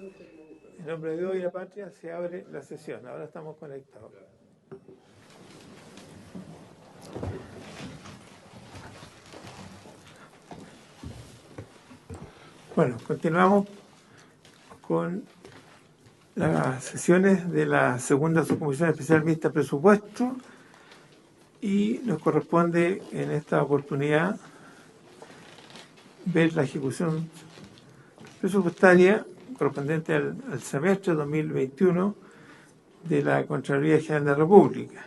En nombre de Dios y la patria se abre la sesión. Ahora estamos conectados. Bueno, continuamos con las sesiones de la segunda subcomisión especial mixta presupuesto y nos corresponde en esta oportunidad ver la ejecución presupuestaria correspondiente al semestre 2021 de la Contraloría General de la República.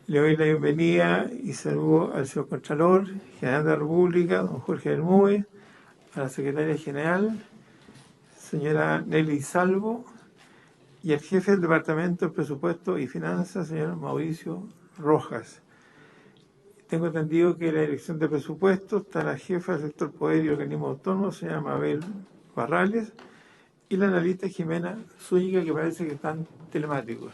Le doy la bienvenida y saludo al señor Contralor General de la República, don Jorge Bermúdez, a la Secretaria General, señora Nelly Salvo, y al jefe del Departamento de Presupuesto y Finanzas, señor Mauricio Rojas. Tengo entendido que en la Dirección de Presupuestos está la jefa del sector Poder y Organismo Autónomo, señora Mabel Barrales, y la analista Jimena Zúñiga, que parece que están telemáticos.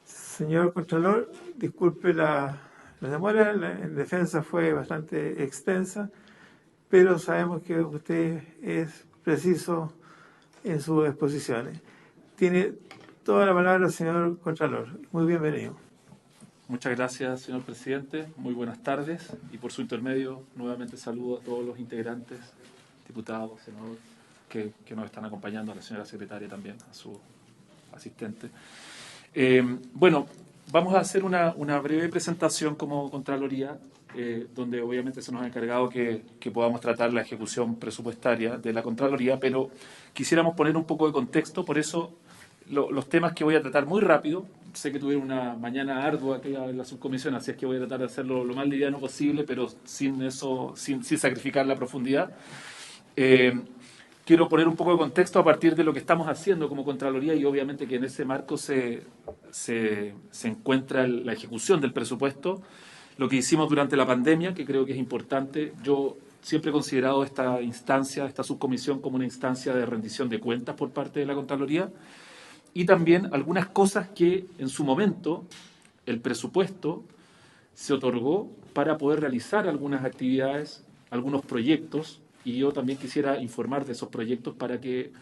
Señor Contralor, disculpe la demora, en defensa fue bastante extensa, pero sabemos que usted es preciso en sus exposiciones. Tiene toda la palabra el señor Contralor. Muy bienvenido. Muchas gracias, señor presidente. Muy buenas tardes. Y por su intermedio, nuevamente saludo a todos los integrantes, diputados, senadores, que nos están acompañando, a la señora secretaria también, a su asistente. Bueno, vamos a hacer una breve presentación como Contraloría, donde obviamente se nos ha encargado que podamos tratar la ejecución presupuestaria de la Contraloría, pero quisiéramos poner un poco de contexto, por eso los temas que voy a tratar muy rápido. Sé que tuvieron una mañana ardua aquella en la subcomisión, así es que voy a tratar de hacerlo lo más liviano posible, pero sin sacrificar la profundidad. Quiero poner un poco de contexto a partir de lo que estamos haciendo como Contraloría y obviamente que en ese marco se encuentra la ejecución del presupuesto, lo que hicimos durante la pandemia, que creo que es importante. Yo siempre he considerado esta instancia, esta subcomisión, como una instancia de rendición de cuentas por parte de la Contraloría y también algunas cosas que en su momento el presupuesto se otorgó para poder realizar algunas actividades, algunos proyectos, y yo también quisiera informar de esos proyectos para que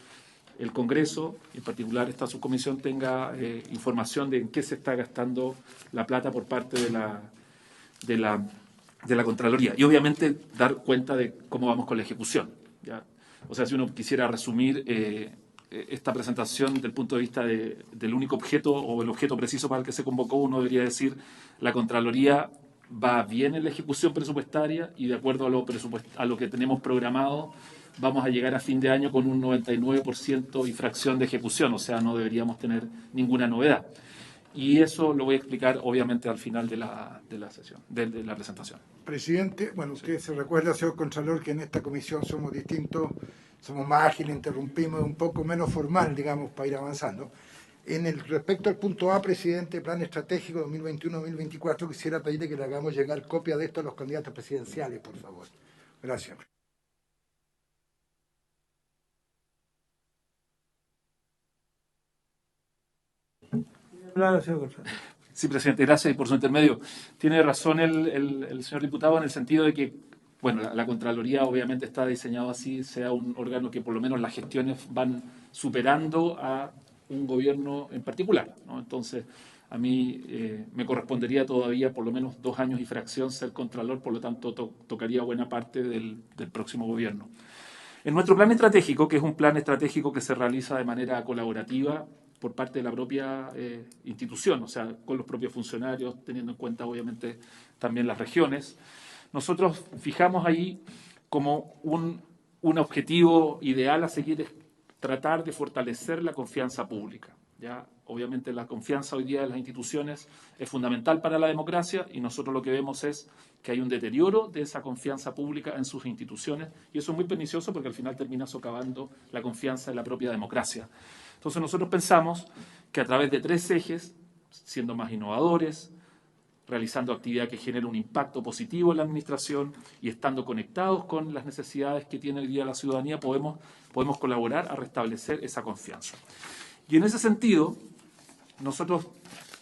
el Congreso, en particular esta subcomisión, tenga información de en qué se está gastando la plata por parte de la Contraloría. Y obviamente dar cuenta de cómo vamos con la ejecución, ¿ya? O sea, si uno quisiera resumir esta presentación desde el punto de vista del único objeto o el objeto preciso para el que se convocó, uno debería decir la Contraloría va bien en la ejecución presupuestaria y de acuerdo a lo que tenemos programado vamos a llegar a fin de año con un 99% y fracción de ejecución, o sea, no deberíamos tener ninguna novedad. Y eso lo voy a explicar obviamente al final de la sesión, de la presentación. Presidente, bueno, usted se recuerda, señor Contralor, que en esta comisión somos distintos, somos más ágiles, interrumpimos, un poco menos formal, digamos, para ir avanzando. Respecto al punto A, presidente, plan estratégico 2021-2024, quisiera pedirle que le hagamos llegar copia de esto a los candidatos presidenciales, por favor. Gracias. Sí, presidente, gracias y por su intermedio. Tiene razón el señor diputado en el sentido de que, bueno, la Contraloría obviamente está diseñado así, sea un órgano que por lo menos las gestiones van superando a un gobierno en particular, ¿no? Entonces, a mí me correspondería todavía por lo menos 2 años y fracción ser Contralor, por lo tanto tocaría buena parte del próximo gobierno. En nuestro plan estratégico, que es un plan estratégico que se realiza de manera colaborativa por parte de la propia institución, o sea, con los propios funcionarios, teniendo en cuenta obviamente también las regiones, nosotros fijamos ahí como un objetivo ideal a seguir es tratar de fortalecer la confianza pública. ¿Ya? Obviamente la confianza hoy día de las instituciones es fundamental para la democracia y nosotros lo que vemos es que hay un deterioro de esa confianza pública en sus instituciones y eso es muy pernicioso porque al final termina socavando la confianza en la propia democracia. Entonces nosotros pensamos que a través de 3 ejes, siendo más innovadores, realizando actividad que genere un impacto positivo en la administración y estando conectados con las necesidades que tiene hoy día la ciudadanía, podemos colaborar a restablecer esa confianza. Y en ese sentido, nosotros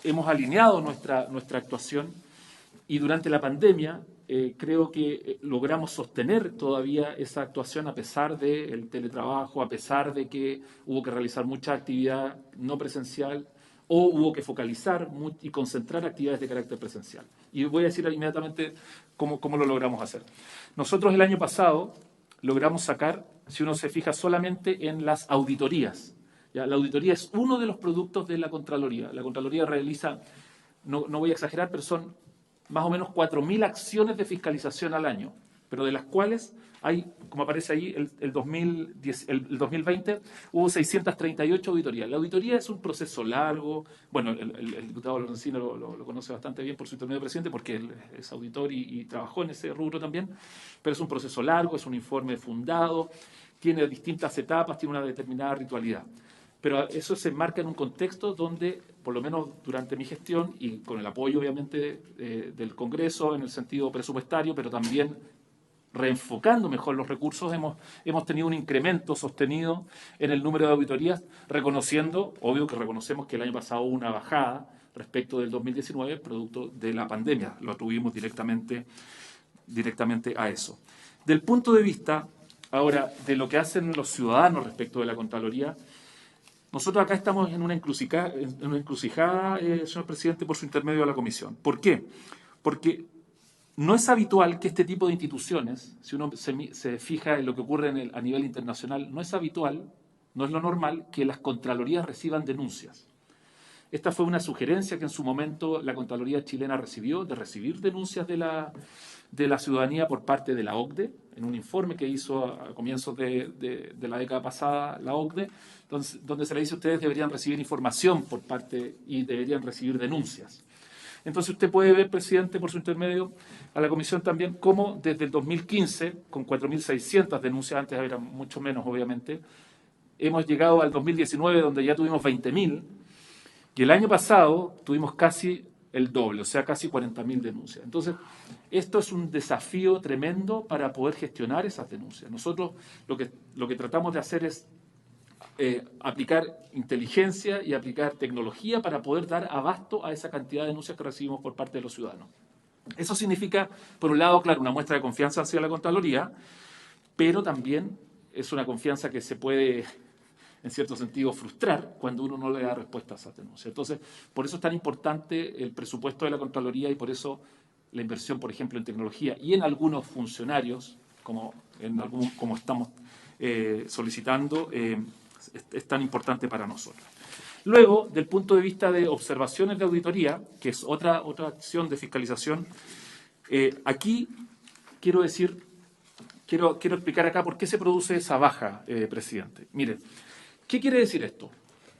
hemos alineado nuestra actuación Y durante la pandemia creo que logramos sostener todavía esa actuación a pesar del teletrabajo, a pesar de que hubo que realizar mucha actividad no presencial o hubo que focalizar y concentrar actividades de carácter presencial. Y voy a decir inmediatamente cómo lo logramos hacer. Nosotros el año pasado logramos sacar, si uno se fija solamente en las auditorías, ¿ya? La auditoría es uno de los productos de la Contraloría. La Contraloría realiza, no voy a exagerar, pero son más o menos 4.000 acciones de fiscalización al año, pero de las cuales hay, como aparece ahí, el 2020 hubo 638 auditorías. La auditoría es un proceso largo. Bueno, el diputado Lorenzino lo conoce bastante bien por su intermedio presidente, porque él es auditor y trabajó en ese rubro también, pero es un proceso largo, es un informe fundado, tiene distintas etapas, tiene una determinada ritualidad. Pero eso se enmarca en un contexto donde, por lo menos durante mi gestión, y con el apoyo obviamente del Congreso en el sentido presupuestario, pero también reenfocando mejor los recursos, hemos tenido un incremento sostenido en el número de auditorías, reconociendo, obvio que reconocemos que el año pasado hubo una bajada respecto del 2019, producto de la pandemia. Lo atribuimos directamente a eso. Del punto de vista, ahora, de lo que hacen los ciudadanos respecto de la Contraloría, nosotros acá estamos en una encrucijada, señor presidente, por su intermedio a la comisión. ¿Por qué? Porque no es habitual que este tipo de instituciones, si uno se fija en lo que ocurre a nivel internacional, no es habitual, no es lo normal, que las Contralorías reciban denuncias. Esta fue una sugerencia que en su momento la Contraloría chilena recibió, de recibir denuncias de la ciudadanía por parte de la OCDE, en un informe que hizo a comienzos de la década pasada la OCDE, donde se le dice: ustedes deberían recibir información por parte y deberían recibir denuncias. Entonces usted puede ver, presidente, por su intermedio, a la comisión también, cómo desde el 2015, con 4.600 denuncias, antes eran mucho menos obviamente, hemos llegado al 2019 donde ya tuvimos 20.000, y el año pasado tuvimos casi el doble, o sea, casi 40.000 denuncias. Entonces, esto es un desafío tremendo para poder gestionar esas denuncias. Nosotros lo que tratamos de hacer es aplicar inteligencia y aplicar tecnología para poder dar abasto a esa cantidad de denuncias que recibimos por parte de los ciudadanos. Eso significa, por un lado, claro, una muestra de confianza hacia la Contraloría, pero también es una confianza que se puede, en cierto sentido, frustrar cuando uno no le da respuesta a esas denuncias. Entonces, por eso es tan importante el presupuesto de la Contraloría y por eso la inversión, por ejemplo, en tecnología y en algunos funcionarios, como estamos solicitando, es tan importante para nosotros. Luego, del punto de vista de observaciones de auditoría, que es otra acción de fiscalización, aquí quiero explicar acá por qué se produce esa baja, presidente. Mire, ¿qué quiere decir esto?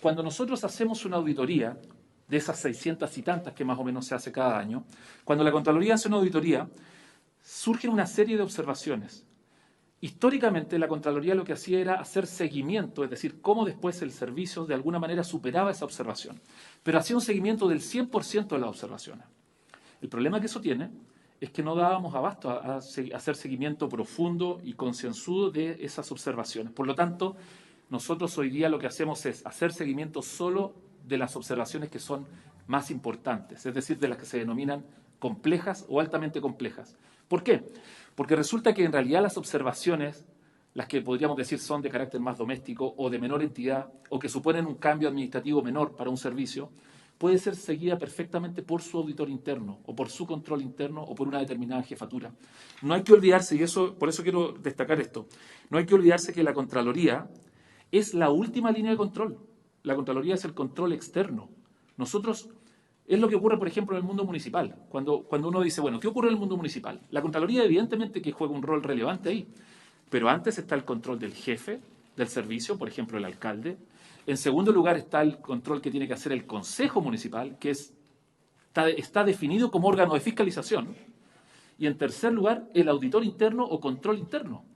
Cuando nosotros hacemos una auditoría de esas 600 y tantas que más o menos se hace cada año, cuando la Contraloría hace una auditoría, surgen una serie de observaciones. Históricamente, la Contraloría lo que hacía era hacer seguimiento, es decir, cómo después el servicio de alguna manera superaba esa observación. Pero hacía un seguimiento del 100% de las observaciones. El problema que eso tiene es que no dábamos abasto a hacer seguimiento profundo y concienzudo de esas observaciones. Por lo tanto, nosotros hoy día lo que hacemos es hacer seguimiento solo de las observaciones que son más importantes, es decir, de las que se denominan complejas o altamente complejas. ¿Por qué? Porque resulta que en realidad las observaciones, las que podríamos decir son de carácter más doméstico o de menor entidad, o que suponen un cambio administrativo menor para un servicio, puede ser seguida perfectamente por su auditor interno, o por su control interno, o por una determinada jefatura. No hay que olvidarse, y por eso quiero destacar esto, no hay que olvidarse que la Contraloría es la última línea de control. La Contraloría es el control externo. Nosotros... Es lo que ocurre, por ejemplo, en el mundo municipal. Cuando uno dice, bueno, ¿qué ocurre en el mundo municipal? La Contraloría evidentemente que juega un rol relevante ahí, pero antes está el control del jefe del servicio, por ejemplo, el alcalde. En segundo lugar está el control que tiene que hacer el Consejo Municipal, que está definido como órgano de fiscalización. Y en tercer lugar, el auditor interno o control interno.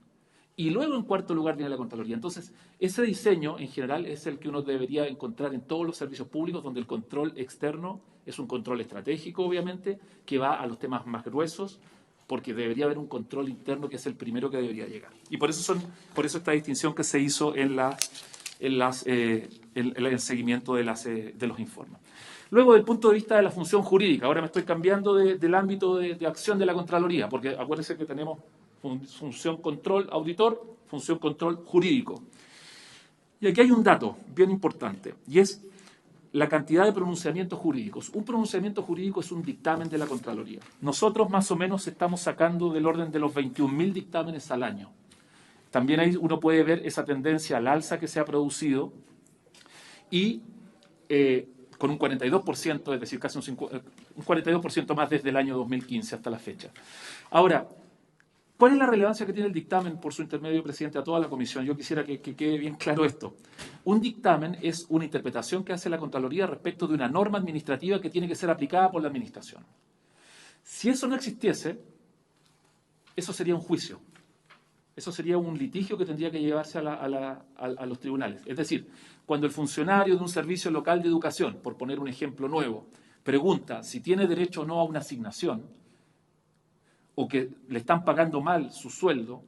Y luego, en cuarto lugar, viene la Contraloría. Entonces, ese diseño, en general, es el que uno debería encontrar en todos los servicios públicos, donde el control externo es un control estratégico, obviamente, que va a los temas más gruesos, porque debería haber un control interno que es el primero que debería llegar. Y por eso esta distinción que se hizo en la el seguimiento de los informes. Luego, del punto de vista de la función jurídica, ahora me estoy cambiando del ámbito de acción de la Contraloría, porque acuérdense que tenemos función control auditor, función control jurídico. Y aquí hay un dato bien importante, y es la cantidad de pronunciamientos jurídicos. Un pronunciamiento jurídico es un dictamen de la Contraloría. Nosotros más o menos estamos sacando del orden de los 21.000 dictámenes al año. También ahí uno puede ver esa tendencia al alza que se ha producido y con un 42%, es decir, casi un 42% más desde el año 2015 hasta la fecha. Ahora, ¿cuál es la relevancia que tiene el dictamen por su intermedio, presidente, a toda la comisión? Yo quisiera que quede bien claro esto. Un dictamen es una interpretación que hace la Contraloría respecto de una norma administrativa que tiene que ser aplicada por la Administración. Si eso no existiese, eso sería un juicio. Eso sería un litigio que tendría que llevarse a los tribunales. Es decir, cuando el funcionario de un servicio local de educación, por poner un ejemplo nuevo, pregunta si tiene derecho o no a una asignación, o que le están pagando mal su sueldo,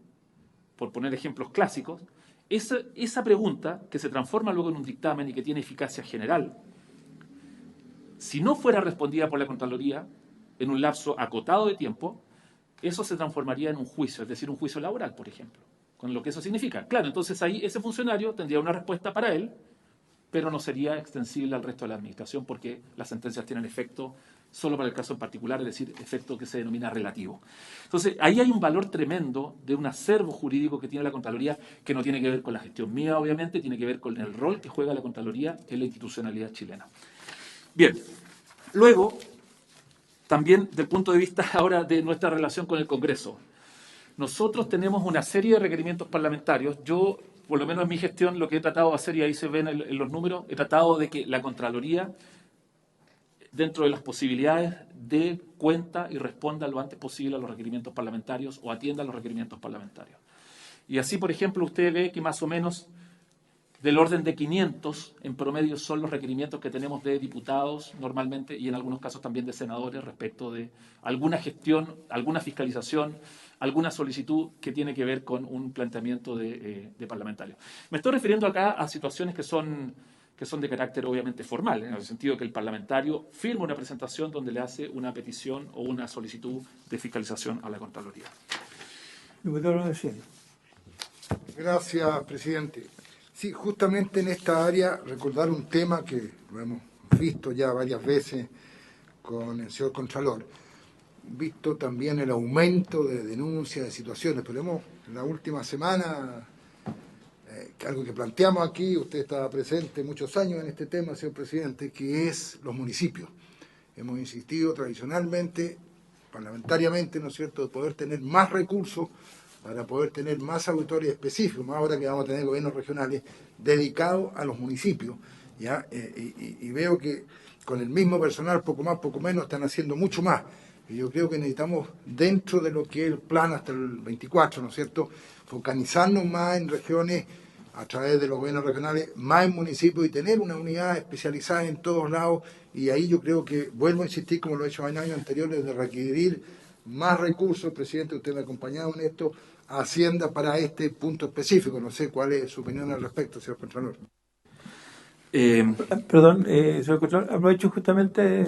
por poner ejemplos clásicos, esa pregunta, que se transforma luego en un dictamen y que tiene eficacia general, si no fuera respondida por la Contraloría en un lapso acotado de tiempo, eso se transformaría en un juicio, es decir, un juicio laboral, por ejemplo, con lo que eso significa. Claro, entonces ahí ese funcionario tendría una respuesta para él, pero no sería extensible al resto de la administración porque las sentencias tienen efecto solo para el caso en particular, es decir, efecto que se denomina relativo. Entonces, ahí hay un valor tremendo de un acervo jurídico que tiene la Contraloría, que no tiene que ver con la gestión mía, obviamente, tiene que ver con el rol que juega la Contraloría en la institucionalidad chilena. Bien, luego, también del punto de vista ahora de nuestra relación con el Congreso. Nosotros tenemos una serie de requerimientos parlamentarios. Yo, por lo menos en mi gestión, lo que he tratado de hacer, y ahí se ven en los números, he tratado de que la Contraloría, dentro de las posibilidades, dé cuenta y responda lo antes posible a los requerimientos parlamentarios o atienda a los requerimientos parlamentarios. Y así, por ejemplo, usted ve que más o menos del orden de 500 en promedio son los requerimientos que tenemos de diputados normalmente y en algunos casos también de senadores respecto de alguna gestión, alguna fiscalización, alguna solicitud que tiene que ver con un planteamiento de parlamentario. Me estoy refiriendo acá a situaciones que son de carácter obviamente formal, en el sentido que el parlamentario firma una presentación donde le hace una petición o una solicitud de fiscalización a la Contraloría. Diputado Lorenzini. Gracias, presidente. Sí, justamente en esta área recordar un tema que lo hemos visto ya varias veces con el señor Contralor, visto también el aumento de denuncias, de situaciones, pero hemos en la última semana, algo que planteamos aquí, usted estaba presente muchos años en este tema, señor presidente, que es los municipios. Hemos insistido tradicionalmente, parlamentariamente, ¿no es cierto?, de poder tener más recursos para poder tener más auditores específicos, más ahora que vamos a tener gobiernos regionales dedicados a los municipios, ¿ya? Y veo que con el mismo personal, poco más, poco menos, están haciendo mucho más. Y yo creo que necesitamos, dentro de lo que es el plan hasta el 24, ¿no es cierto?, focalizarnos más en regiones, a través de los gobiernos regionales, más en municipios y tener una unidad especializada en todos lados. Y ahí yo creo que, vuelvo a insistir, como lo he hecho en años anteriores, de requerir más recursos, presidente, usted me ha acompañado en esto, a Hacienda para este punto específico. No sé cuál es su opinión al respecto, señor Contralor. Perdón, señor Contralor, aprovecho justamente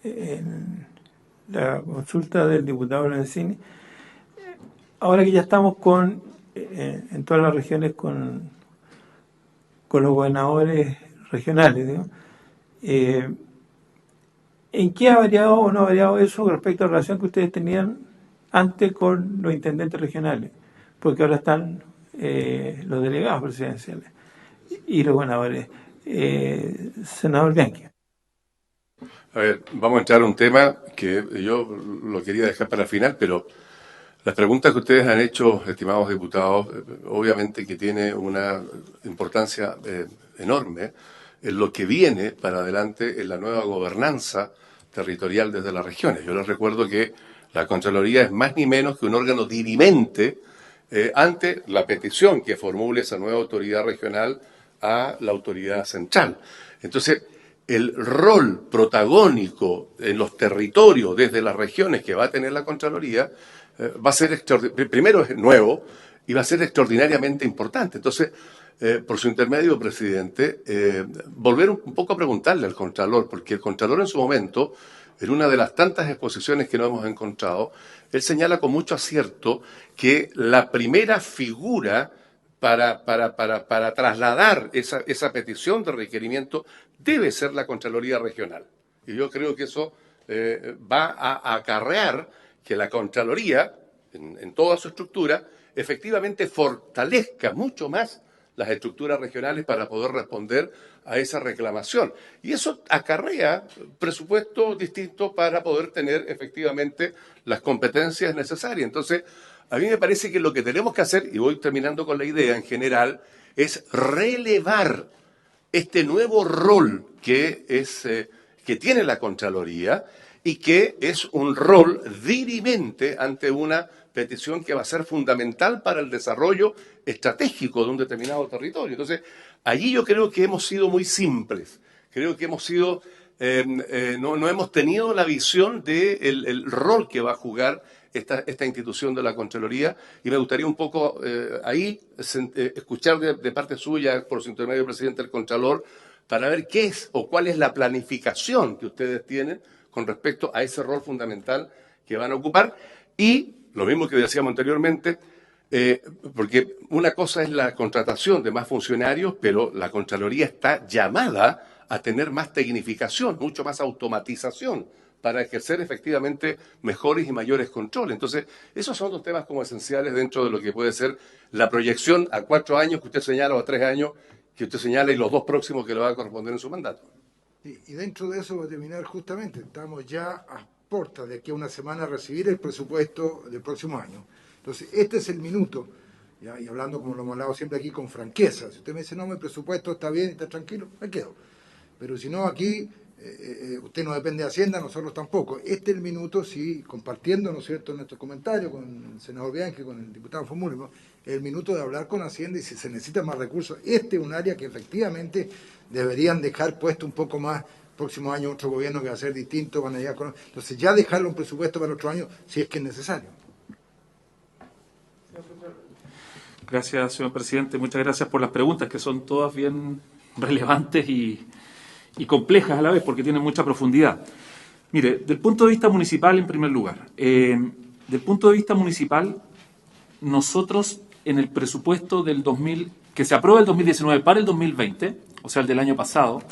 en la consulta del diputado Lorenzini. Ahora que ya estamos en todas las regiones con los gobernadores regionales, ¿no? ¿En qué ha variado o no ha variado eso respecto a la relación que ustedes tenían antes con los intendentes regionales? Porque ahora están los delegados presidenciales y los gobernadores. Senador Bianchi. A ver, vamos a entrar a un tema que yo lo quería dejar para el final, pero las preguntas que ustedes han hecho, estimados diputados, obviamente que tiene una importancia enorme en lo que viene para adelante en la nueva gobernanza territorial desde las regiones. Yo les recuerdo que la Contraloría es más ni menos que un órgano dirimente ante la petición que formule esa nueva autoridad regional a la autoridad central. Entonces, el rol protagónico en los territorios desde las regiones que va a tener la Contraloría va a ser primero es nuevo y va a ser extraordinariamente importante. Entonces, por su intermedio, presidente, volver un poco a preguntarle al Contralor, porque el Contralor en su momento, en una de las tantas exposiciones que nos hemos encontrado, él señala con mucho acierto que la primera figura para trasladar esa petición de requerimiento debe ser la Contraloría Regional. Y yo creo que eso va a acarrear que la Contraloría, en toda su estructura, efectivamente fortalezca mucho más las estructuras regionales para poder responder a esa reclamación. Y eso acarrea presupuestos distintos para poder tener efectivamente las competencias necesarias. Entonces, a mí me parece que lo que tenemos que hacer, y voy terminando con la idea en general, es relevar este nuevo rol que tiene la Contraloría y que es un rol dirimente ante una petición que va a ser fundamental para el desarrollo estratégico de un determinado territorio. Entonces, allí yo creo que hemos sido muy simples. Creo que hemos sido, no hemos tenido la visión del rol que va a jugar esta institución de la Contraloría, y me gustaría un poco ahí escuchar de parte suya, por su intermedio, presidente del Contralor, para ver qué es o cuál es la planificación que ustedes tienen con respecto a ese rol fundamental que van a ocupar. Y lo mismo que decíamos anteriormente, porque una cosa es la contratación de más funcionarios, pero la Contraloría está llamada a tener más tecnificación, mucho más automatización, para ejercer efectivamente mejores y mayores controles. Entonces, esos son dos temas como esenciales dentro de lo que puede ser la proyección a 4 años que usted señala o a 3 años que usted señala y los 2 próximos que le va a corresponder en su mandato. Y dentro de eso va a terminar justamente, estamos ya a puertas de aquí a una semana a recibir el presupuesto del próximo año. Entonces, este es el minuto, ¿ya? Y hablando como lo hemos hablado siempre aquí con franqueza. Si usted me dice, no, mi presupuesto está bien y está tranquilo, me quedo. Pero si no, aquí usted no depende de Hacienda, nosotros tampoco. Este es el minuto, sí, compartiendo, ¿no es cierto?, nuestros comentarios con el senador Bianchi, con el diputado Fomúlimo, el minuto de hablar con Hacienda y si se necesitan más recursos. Este es un área que efectivamente deberían dejar puesto un poco más. Próximo año otro gobierno que va a ser distinto, van a llegar con... Entonces ya dejarle un presupuesto para otro año si es que es necesario. Gracias, señor presidente. Muchas gracias por las preguntas, que son todas bien relevantes y complejas a la vez, porque tienen mucha profundidad. Mire, del punto de vista municipal, en primer lugar, del punto de vista municipal, nosotros en el presupuesto del que se aprueba el 2019 para el 2020, o sea, el del año pasado,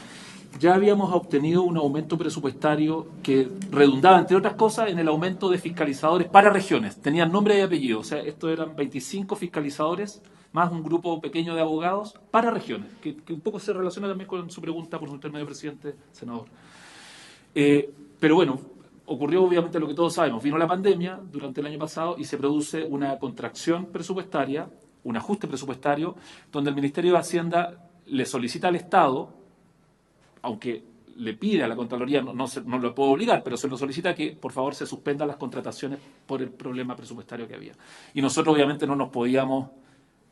ya habíamos obtenido un aumento presupuestario que redundaba, entre otras cosas, en el aumento de fiscalizadores para regiones. Tenían nombre y apellido, o sea, estos eran 25 fiscalizadores, más un grupo pequeño de abogados para regiones, que un poco se relaciona también con su pregunta por su intermedio, presidente, senador. Pero bueno, ocurrió obviamente lo que todos sabemos. Vino la pandemia durante el año pasado y se produce una contracción presupuestaria, un ajuste presupuestario, donde el Ministerio de Hacienda le solicita al Estado, aunque le pide a la Contraloría, no lo puedo obligar, pero se lo solicita que por favor se suspendan las contrataciones por el problema presupuestario que había. Y nosotros obviamente no nos podíamos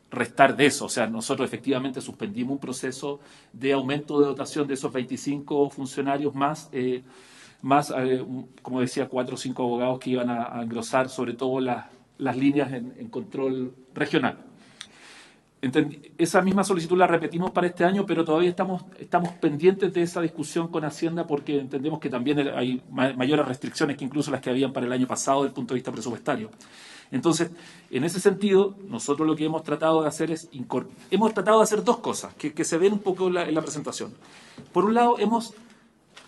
restar de eso, o sea, nosotros efectivamente suspendimos un proceso de aumento de dotación de esos 25 funcionarios más, como decía, 4 o 5 abogados que iban a engrosar sobre todo las líneas en control regional. Esa misma solicitud la repetimos para este año, pero todavía estamos pendientes de esa discusión con Hacienda porque entendemos que también hay mayores restricciones que incluso las que habían para el año pasado desde el punto de vista presupuestario. Entonces, en ese sentido, nosotros lo que hemos tratado de hacer es hemos tratado de hacer 2 cosas que se ven un poco en la presentación. Por un lado,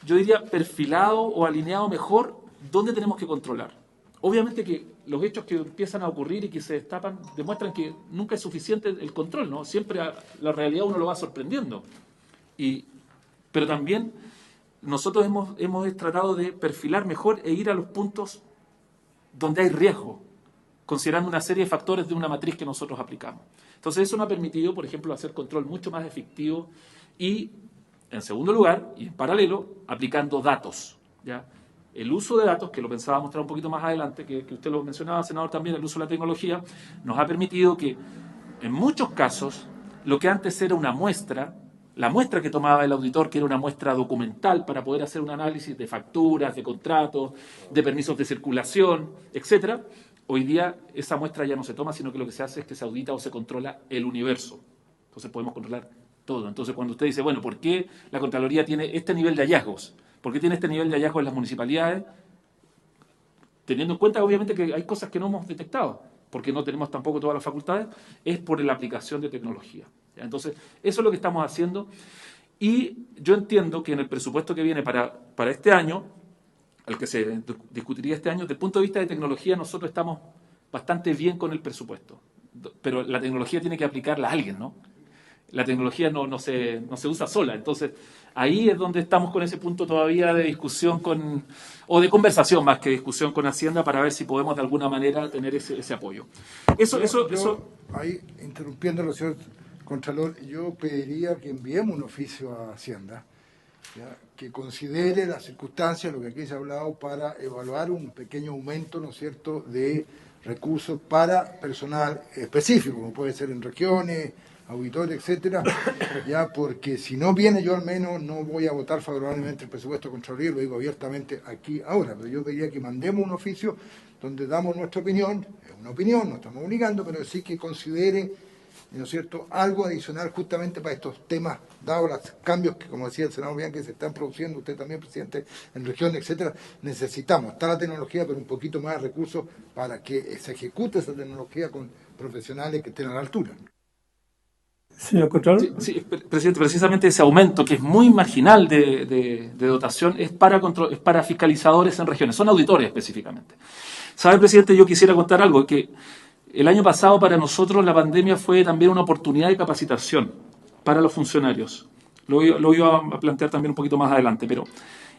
yo diría, perfilado o alineado mejor dónde tenemos que controlar. Obviamente que los hechos que empiezan a ocurrir y que se destapan demuestran que nunca es suficiente el control, ¿no? Siempre la realidad uno lo va sorprendiendo. Pero también nosotros hemos tratado de perfilar mejor e ir a los puntos donde hay riesgo, considerando una serie de factores de una matriz que nosotros aplicamos. Entonces eso nos ha permitido, por ejemplo, hacer control mucho más efectivo y, en segundo lugar, y en paralelo, aplicando datos, ¿ya? El uso de datos, que lo pensaba mostrar un poquito más adelante, que usted lo mencionaba, senador, también, el uso de la tecnología, nos ha permitido que, en muchos casos, lo que antes era una muestra, la muestra que tomaba el auditor, que era una muestra documental para poder hacer un análisis de facturas, de contratos, de permisos de circulación, etcétera, hoy día esa muestra ya no se toma, sino que lo que se hace es que se audita o se controla el universo. Entonces podemos controlar todo. Entonces cuando usted dice, bueno, ¿por qué la Contraloría tiene este nivel de hallazgos? ¿Por qué tiene este nivel de hallazgos en las municipalidades? Teniendo en cuenta, obviamente, que hay cosas que no hemos detectado, porque no tenemos tampoco todas las facultades, es por la aplicación de tecnología. ¿Ya? Entonces, eso es lo que estamos haciendo. Y yo entiendo que en el presupuesto que viene para este año, al que se discutiría este año, desde el punto de vista de tecnología, nosotros estamos bastante bien con el presupuesto. Pero la tecnología tiene que aplicarla a alguien, ¿no? La tecnología no se usa sola. Entonces, ahí es donde estamos con ese punto todavía de discusión o de conversación más que discusión con Hacienda para ver si podemos de alguna manera tener ese apoyo. Eso. Ahí, interrumpiéndolo, señor Contralor, yo pediría que enviemos un oficio a Hacienda, ¿ya?, que considere las circunstancias, lo que aquí se ha hablado, para evaluar un pequeño aumento, ¿no es cierto?, de recursos para personal específico, como puede ser en regiones, auditores, etcétera, ya, porque si no viene, yo al menos no voy a votar favorablemente el presupuesto de Contraloría, lo digo abiertamente aquí ahora, pero yo quería que mandemos un oficio donde damos nuestra opinión, es una opinión, no estamos obligando, pero sí que considere, ¿no es cierto?, algo adicional justamente para estos temas, dados los cambios que, como decía el senador Bianchi, que se están produciendo, usted también, presidente, en regiones, etcétera. Necesitamos, está la tecnología, pero un poquito más de recursos para que se ejecute esa tecnología con profesionales que estén a la altura. Señor Contralor. Sí, presidente, precisamente ese aumento, que es muy marginal de dotación, es para fiscalizadores en regiones, son auditores específicamente. ¿Sabe, presidente? Yo quisiera contar algo, que el año pasado para nosotros la pandemia fue también una oportunidad de capacitación para los funcionarios. Lo iba a plantear también un poquito más adelante,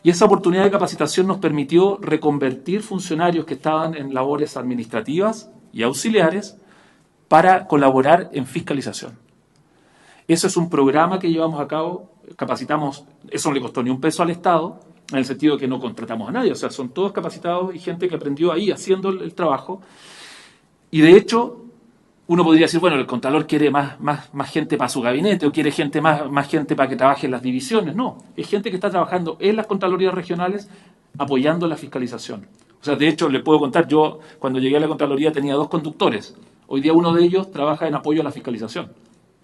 y esa oportunidad de capacitación nos permitió reconvertir funcionarios que estaban en labores administrativas y auxiliares para colaborar en fiscalización. Eso es un programa que llevamos a cabo, capacitamos, eso no le costó ni un peso al Estado, en el sentido de que no contratamos a nadie, o sea, son todos capacitados y gente que aprendió ahí haciendo el trabajo. Y de hecho, uno podría decir, bueno, el Contralor quiere más gente para su gabinete o quiere más gente para que trabaje en las divisiones. No, es gente que está trabajando en las Contralorías regionales apoyando la fiscalización. O sea, de hecho, le puedo contar, yo cuando llegué a la Contraloría tenía 2 conductores. Hoy día uno de ellos trabaja en apoyo a la fiscalización.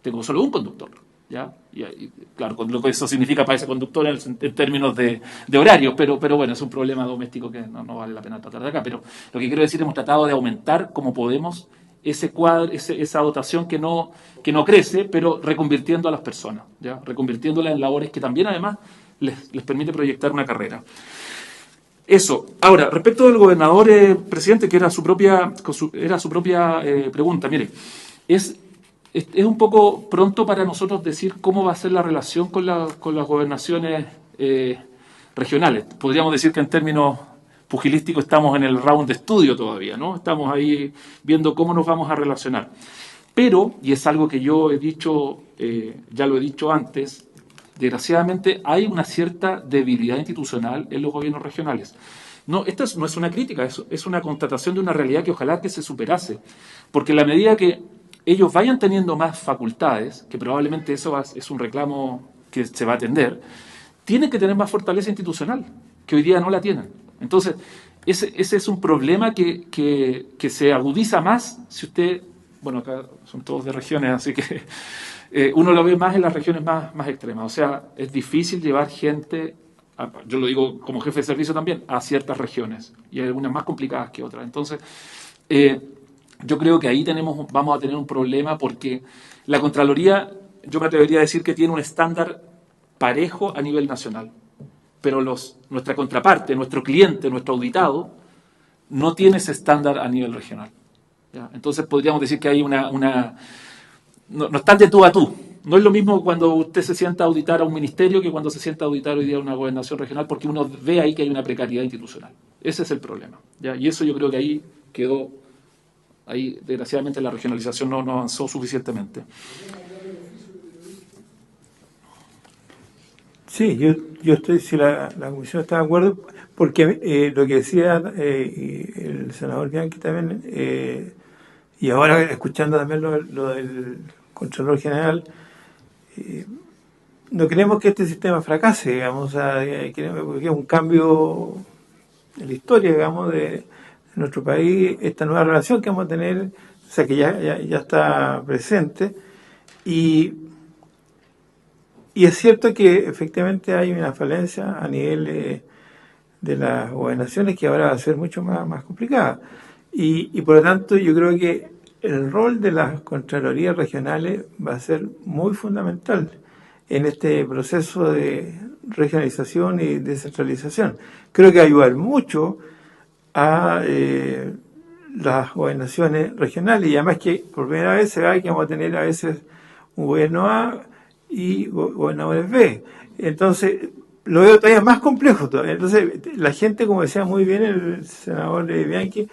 Tengo solo un conductor, ¿ya? Y claro, lo que eso significa para ese conductor en términos de horarios, pero bueno, es un problema doméstico que no vale la pena tratar de acá. Pero lo que quiero decir, hemos tratado de aumentar como podemos ese cuadro, esa dotación que no crece, pero reconvirtiendo a las personas, ¿ya? Reconvirtiéndolas en labores que también además les permite proyectar una carrera. Eso. Ahora, respecto del gobernador, presidente, que era su propia pregunta, mire, es un poco pronto para nosotros decir cómo va a ser la relación con las gobernaciones regionales. Podríamos decir que en términos pugilísticos estamos en el round de estudio todavía, ¿no? Estamos ahí viendo cómo nos vamos a relacionar. Pero, y es algo que yo he dicho, ya lo he dicho antes, desgraciadamente hay una cierta debilidad institucional en los gobiernos regionales. No, esto no es una crítica, es una constatación de una realidad que ojalá que se superase. Porque en la medida que ellos vayan teniendo más facultades, que probablemente eso es un reclamo que se va a atender, tienen que tener más fortaleza institucional, que hoy día no la tienen. Entonces, ese es un problema que se agudiza más si usted, bueno, acá son todos de regiones, así que uno lo ve más en las regiones más extremas. O sea, es difícil llevar gente, yo lo digo como jefe de servicio también, a ciertas regiones, y hay algunas más complicadas que otras. Entonces, yo creo que ahí vamos a tener un problema porque la Contraloría, yo me atrevería a decir que tiene un estándar parejo a nivel nacional, pero nuestra contraparte, nuestro cliente, nuestro auditado, no tiene ese estándar a nivel regional. ¿Ya? Entonces podríamos decir que hay no están de tú a tú. No es lo mismo cuando usted se sienta a auditar a un ministerio que cuando se sienta a auditar hoy día a una gobernación regional, porque uno ve ahí que hay una precariedad institucional. Ese es el problema. ¿Ya? Y eso yo creo que ahí quedó. Ahí, desgraciadamente, la regionalización no avanzó suficientemente. Sí, yo estoy, si la comisión está de acuerdo, porque lo que decía el senador Bianchi también, y ahora escuchando también lo del Contralor General, no queremos que este sistema fracase, digamos, o sea, queremos que es un cambio en la historia, digamos, de nuestro país, esta nueva relación que vamos a tener, o sea, que ya está presente, Y es cierto que efectivamente hay una falencia a nivel de las gobernaciones que ahora va a ser mucho más complicada. Y por lo tanto yo creo que el rol de las contralorías regionales va a ser muy fundamental en este proceso de regionalización y descentralización. Creo que va a ayudar mucho a las gobernaciones regionales, y además que por primera vez se ve que vamos a tener a veces un gobierno A y gobernadores B. Entonces, lo veo todavía más complejo todavía. Entonces, la gente, como decía muy bien el senador Bianchi,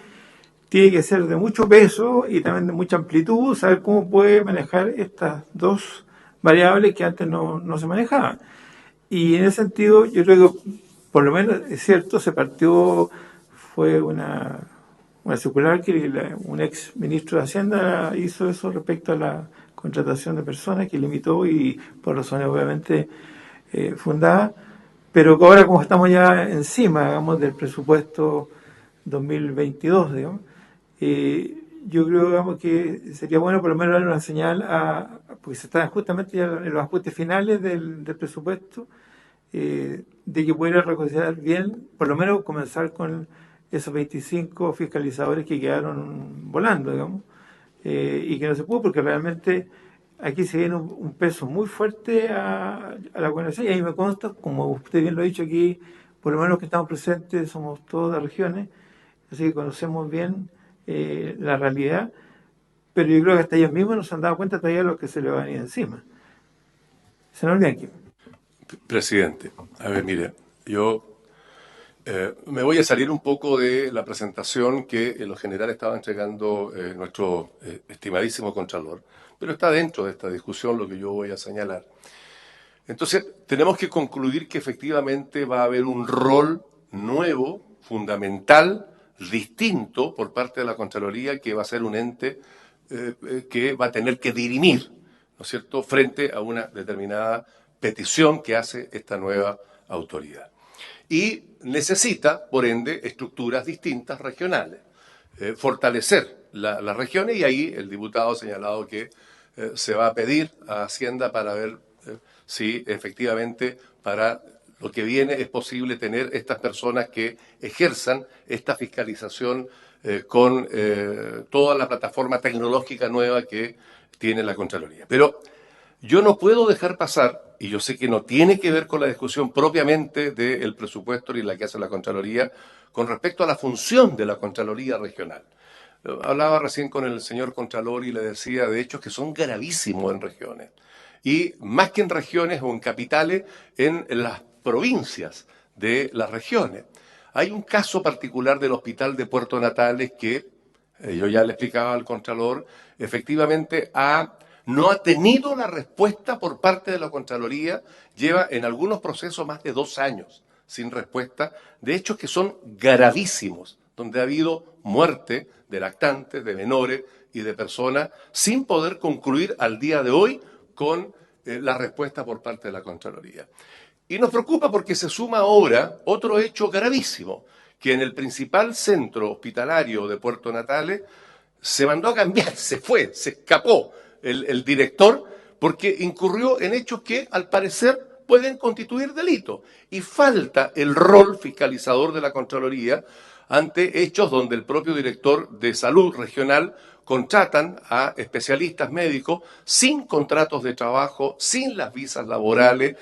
tiene que ser de mucho peso y también de mucha amplitud, saber cómo puede manejar estas dos variables que antes no se manejaban. Y en ese sentido, yo creo que, por lo menos, es cierto, fue una circular que un ex ministro de Hacienda hizo eso respecto a la contratación de personas, que limitó y por razones obviamente fundadas, pero ahora como estamos ya encima, digamos, del presupuesto 2022, digamos, yo creo, digamos, que sería bueno por lo menos darle una señal porque se están justamente ya en los ajustes finales del presupuesto, de que pudiera reconsiderar bien, por lo menos comenzar con esos 25 fiscalizadores que quedaron volando, digamos, y que no se pudo porque realmente aquí se viene un peso muy fuerte a la gobernación, y ahí me consta, como usted bien lo ha dicho aquí, por lo menos los que estamos presentes somos todos de regiones, así que conocemos bien la realidad, pero yo creo que hasta ellos mismos no se han dado cuenta todavía de lo que se le va a venir encima. Senador Bianchi. Presidente, a ver, mire, yo me voy a salir un poco de la presentación que en lo general estaba entregando nuestro estimadísimo Contralor, pero está dentro de esta discusión lo que yo voy a señalar. Entonces, tenemos que concluir que efectivamente va a haber un rol nuevo, fundamental, distinto por parte de la Contraloría, que va a ser un ente que va a tener que dirimir, ¿no es cierto?, frente a una determinada petición que hace esta nueva autoridad. Y necesita, por ende, estructuras distintas regionales, fortalecer las regiones, y ahí el diputado ha señalado que se va a pedir a Hacienda para ver si efectivamente para lo que viene es posible tener estas personas que ejerzan esta fiscalización con toda la plataforma tecnológica nueva que tiene la Contraloría. Pero yo no puedo dejar pasar, y yo sé que no tiene que ver con la discusión propiamente del presupuesto ni la que hace la Contraloría, con respecto a la función de la Contraloría regional. Hablaba recién con el señor Contralor y le decía de hechos que son gravísimos en regiones. Y más que en regiones o en capitales, en las provincias de las regiones. Hay un caso particular del hospital de Puerto Natales que, yo ya le explicaba al Contralor, efectivamente no ha tenido la respuesta por parte de la Contraloría, lleva en algunos procesos más de 2 años sin respuesta, de hechos que son gravísimos, donde ha habido muerte de lactantes, de menores y de personas, sin poder concluir al día de hoy con la respuesta por parte de la Contraloría. Y nos preocupa porque se suma ahora otro hecho gravísimo, que en el principal centro hospitalario de Puerto Natales se mandó a cambiar, se fue, se escapó el director, porque incurrió en hechos que, al parecer, pueden constituir delito. Y falta el rol fiscalizador de la Contraloría ante hechos donde el propio director de salud regional contratan a especialistas médicos sin contratos de trabajo, sin las visas laborales,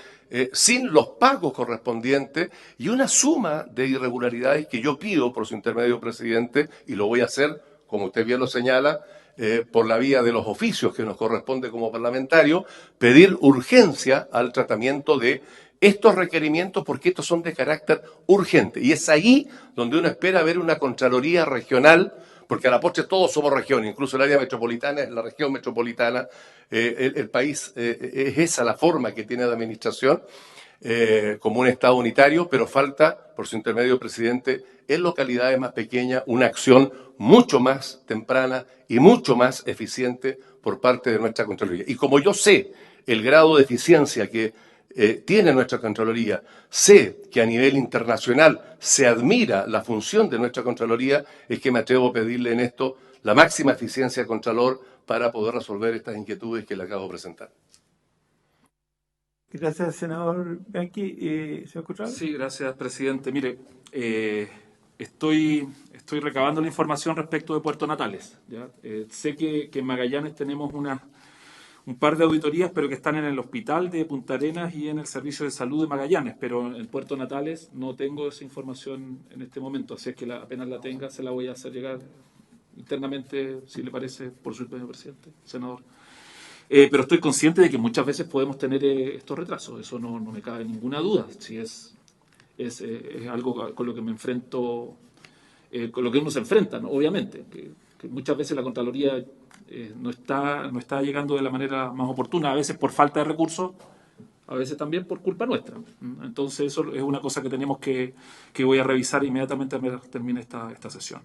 sin los pagos correspondientes y una suma de irregularidades que yo pido por su intermedio, presidente, y lo voy a hacer, como usted bien lo señala, por la vía de los oficios que nos corresponde como parlamentario, pedir urgencia al tratamiento de estos requerimientos porque estos son de carácter urgente. Y es ahí donde uno espera ver una Contraloría regional, porque a la postre todos somos regiones, incluso el área metropolitana es la región metropolitana, el país es esa la forma que tiene de administración como un Estado unitario, pero falta, por su intermedio, presidente, en localidades más pequeñas una acción mucho más temprana y mucho más eficiente por parte de nuestra Contraloría. Y como yo sé el grado de eficiencia que tiene nuestra Contraloría, sé que a nivel internacional se admira la función de nuestra Contraloría, es que me atrevo a pedirle en esto la máxima eficiencia al Contralor para poder resolver estas inquietudes que le acabo de presentar. Gracias, senador Bianchi. ¿Se escucha? Sí, gracias, presidente. Mire, estoy recabando la información respecto de Puerto Natales. ¿Ya? Sé que en Magallanes tenemos un par de auditorías, pero que están en el hospital de Punta Arenas y en el servicio de salud de Magallanes, pero en Puerto Natales no tengo esa información en este momento, así es que apenas la tenga se la voy a hacer llegar internamente, si le parece, por su presidente, senador. Pero estoy consciente de que muchas veces podemos tener estos retrasos, eso no me cabe ninguna duda, si es algo con lo que me enfrento, con lo que uno se enfrenta, ¿no? Obviamente, que muchas veces la Contraloría no está llegando de la manera más oportuna, a veces por falta de recursos, a veces también por culpa nuestra. Entonces eso es una cosa que tenemos que voy a revisar inmediatamente apenas termine esta sesión.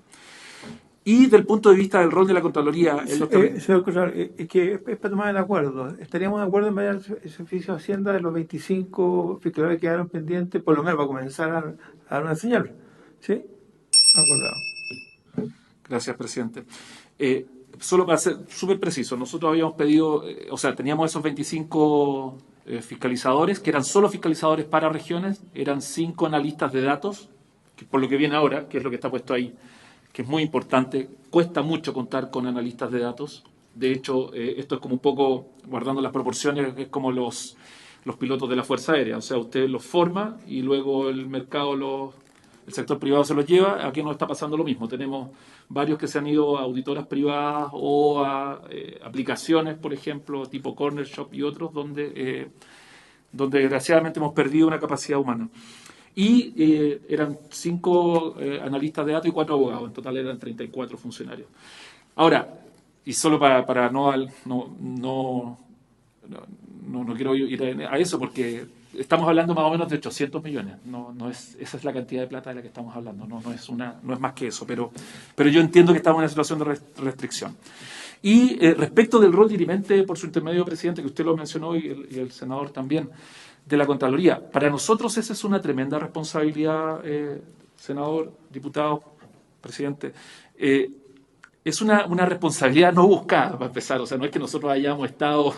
Y del punto de vista del rol de la Contraloría... Señor Contralor, es que es para tomar el acuerdo. ¿Estaríamos de acuerdo en mediar el servicio de Hacienda de los 25 fiscales que quedaron pendientes, por lo menos para comenzar a dar una señal? ¿Sí? Acordado. Gracias, presidente. Solo para ser súper preciso, nosotros habíamos pedido, teníamos esos 25 fiscalizadores, que eran solo fiscalizadores para regiones, eran 5 analistas de datos, que por lo que viene ahora, que es lo que está puesto ahí, que es muy importante, cuesta mucho contar con analistas de datos. De hecho, esto es como un poco, guardando las proporciones, es como los pilotos de la Fuerza Aérea, o sea, usted los forma y luego el mercado el sector privado se los lleva. Aquí nos está pasando lo mismo. Tenemos varios que se han ido a auditoras privadas o a aplicaciones, por ejemplo, tipo Corner Shop y otros, donde desgraciadamente hemos perdido una capacidad humana. Y eran 5 analistas de datos y 4 abogados. En total eran 34 funcionarios. Ahora, y solo para no quiero ir a eso porque estamos hablando más o menos de 800 millones. Esa es la cantidad de plata de la que estamos hablando. No es más que eso. Pero yo entiendo que estamos en una situación de restricción. Y respecto del rol dirimente, por su intermedio, presidente, que usted lo mencionó y el senador también, de la Contraloría. Para nosotros esa es una tremenda responsabilidad, senador, diputado, presidente. Es una responsabilidad no buscada, para empezar. O sea, no es que nosotros hayamos estado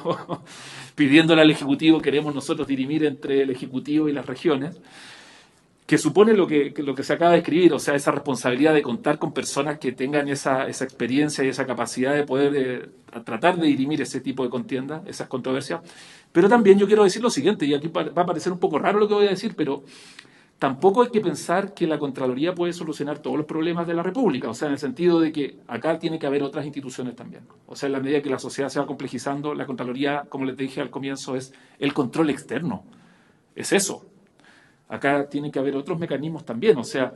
pidiéndole al Ejecutivo, queremos nosotros dirimir entre el Ejecutivo y las regiones, que supone lo que se acaba de escribir, o sea, esa responsabilidad de contar con personas que tengan esa experiencia y esa capacidad de poder tratar de dirimir ese tipo de contiendas, esas controversias. Pero también yo quiero decir lo siguiente, y aquí va a parecer un poco raro lo que voy a decir, pero tampoco hay que pensar que la Contraloría puede solucionar todos los problemas de la República, o sea, en el sentido de que acá tiene que haber otras instituciones también. O sea, en la medida que la sociedad se va complejizando, la Contraloría, como les dije al comienzo, es el control externo. Es eso. Acá tiene que haber otros mecanismos también, o sea,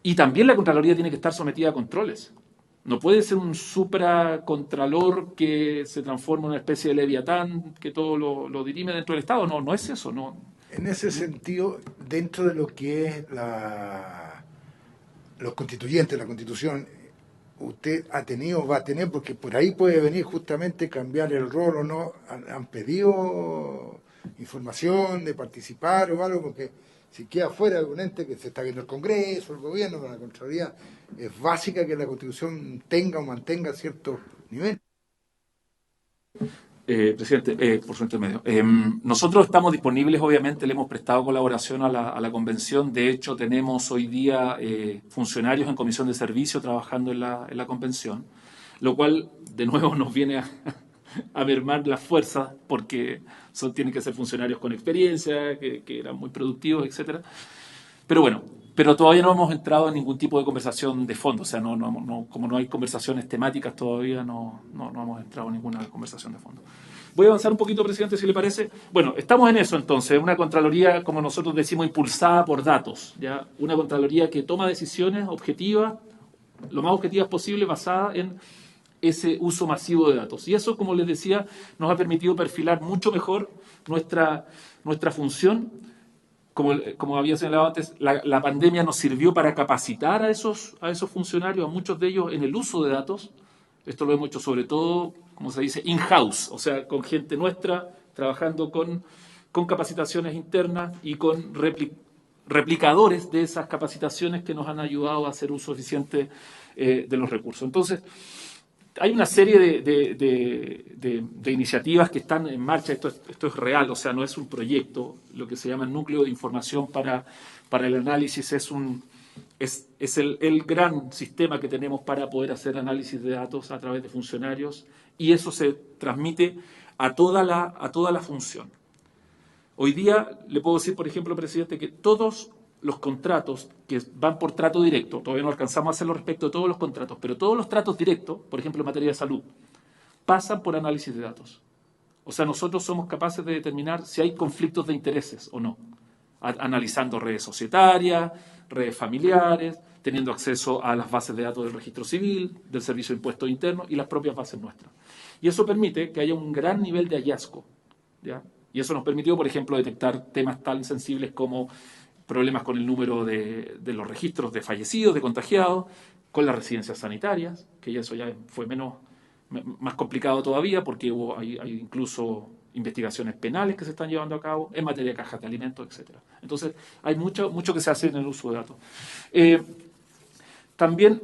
y también la Contraloría tiene que estar sometida a controles. No puede ser un supracontralor que se transforma en una especie de leviatán que todo lo dirime dentro del Estado. No es eso, no. En ese sentido, dentro de lo que es los constituyentes, la Constitución, usted ha tenido, va a tener, porque por ahí puede venir justamente cambiar el rol o no, han pedido información de participar o algo, porque si queda fuera de un ente que se está viendo el Congreso, el Gobierno, con la Contraloría, es básica que la Constitución tenga o mantenga cierto nivel. Presidente, por su intermedio. Nosotros estamos disponibles, obviamente, le hemos prestado colaboración a la convención. De hecho, tenemos hoy día funcionarios en comisión de servicio trabajando en la convención, lo cual, de nuevo, nos viene a mermar las fuerzas porque tienen que ser funcionarios con experiencia, que eran muy productivos, etcétera. Pero bueno, todavía no hemos entrado en ningún tipo de conversación de fondo. O sea, como no hay conversaciones temáticas todavía, no hemos entrado en ninguna conversación de fondo. Voy a avanzar un poquito, presidente, si le parece. Bueno, estamos en eso entonces, una Contraloría, como nosotros decimos, impulsada por datos, ¿ya? Una Contraloría que toma decisiones objetivas, lo más objetivas posible, basadas en ese uso masivo de datos. Y eso, como les decía, nos ha permitido perfilar mucho mejor nuestra función. Como había señalado antes, la pandemia nos sirvió para capacitar a esos funcionarios, a muchos de ellos, en el uso de datos. Esto lo hemos hecho sobre todo, como se dice, in-house, o sea, con gente nuestra, trabajando con capacitaciones internas y con replicadores de esas capacitaciones que nos han ayudado a hacer uso eficiente de los recursos. Entonces, hay una serie de iniciativas que están en marcha. Esto es real, o sea, no es un proyecto. Lo que se llama el núcleo de información para el análisis es el gran sistema que tenemos para poder hacer análisis de datos a través de funcionarios, y eso se transmite a toda la función. Hoy día le puedo decir, por ejemplo, presidente, que todos los contratos que van por trato directo, todavía no alcanzamos a hacerlo respecto de todos los contratos, pero todos los tratos directos, por ejemplo en materia de salud, pasan por análisis de datos. O sea, nosotros somos capaces de determinar si hay conflictos de intereses o no, analizando redes societarias, redes familiares, teniendo acceso a las bases de datos del registro civil, del Servicio de Impuestos Internos y las propias bases nuestras. Y eso permite que haya un gran nivel de hallazgo, ¿ya? Y eso nos permitió, por ejemplo, detectar temas tan sensibles como problemas con el número de los registros de fallecidos, de contagiados, con las residencias sanitarias, que eso ya fue más complicado todavía, porque hay incluso investigaciones penales que se están llevando a cabo en materia de cajas de alimentos, etc. Entonces, hay mucho que se hace en el uso de datos. También,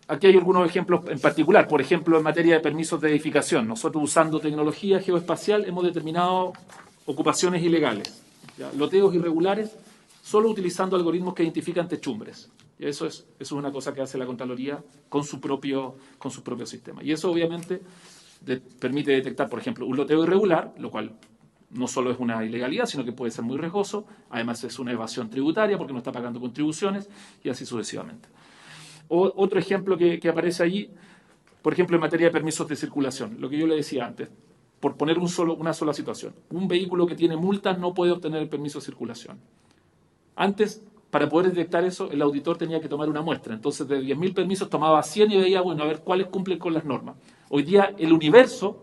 aquí hay algunos ejemplos en particular. Por ejemplo, en materia de permisos de edificación. Nosotros, usando tecnología geoespacial, hemos determinado ocupaciones ilegales, ¿ya? Loteos irregulares, solo utilizando algoritmos que identifican techumbres. Y eso es una cosa que hace la Contraloría con su propio sistema. Y eso, obviamente, permite detectar, por ejemplo, un loteo irregular, lo cual no solo es una ilegalidad, sino que puede ser muy riesgoso. Además, es una evasión tributaria porque no está pagando contribuciones, y así sucesivamente. Otro ejemplo que aparece allí, por ejemplo, en materia de permisos de circulación, lo que yo le decía antes, por poner una sola situación. Un vehículo que tiene multas no puede obtener el permiso de circulación. Antes, para poder detectar eso, el auditor tenía que tomar una muestra. Entonces, de 10.000 permisos tomaba 100 y veía, bueno, a ver cuáles cumplen con las normas. Hoy día, el universo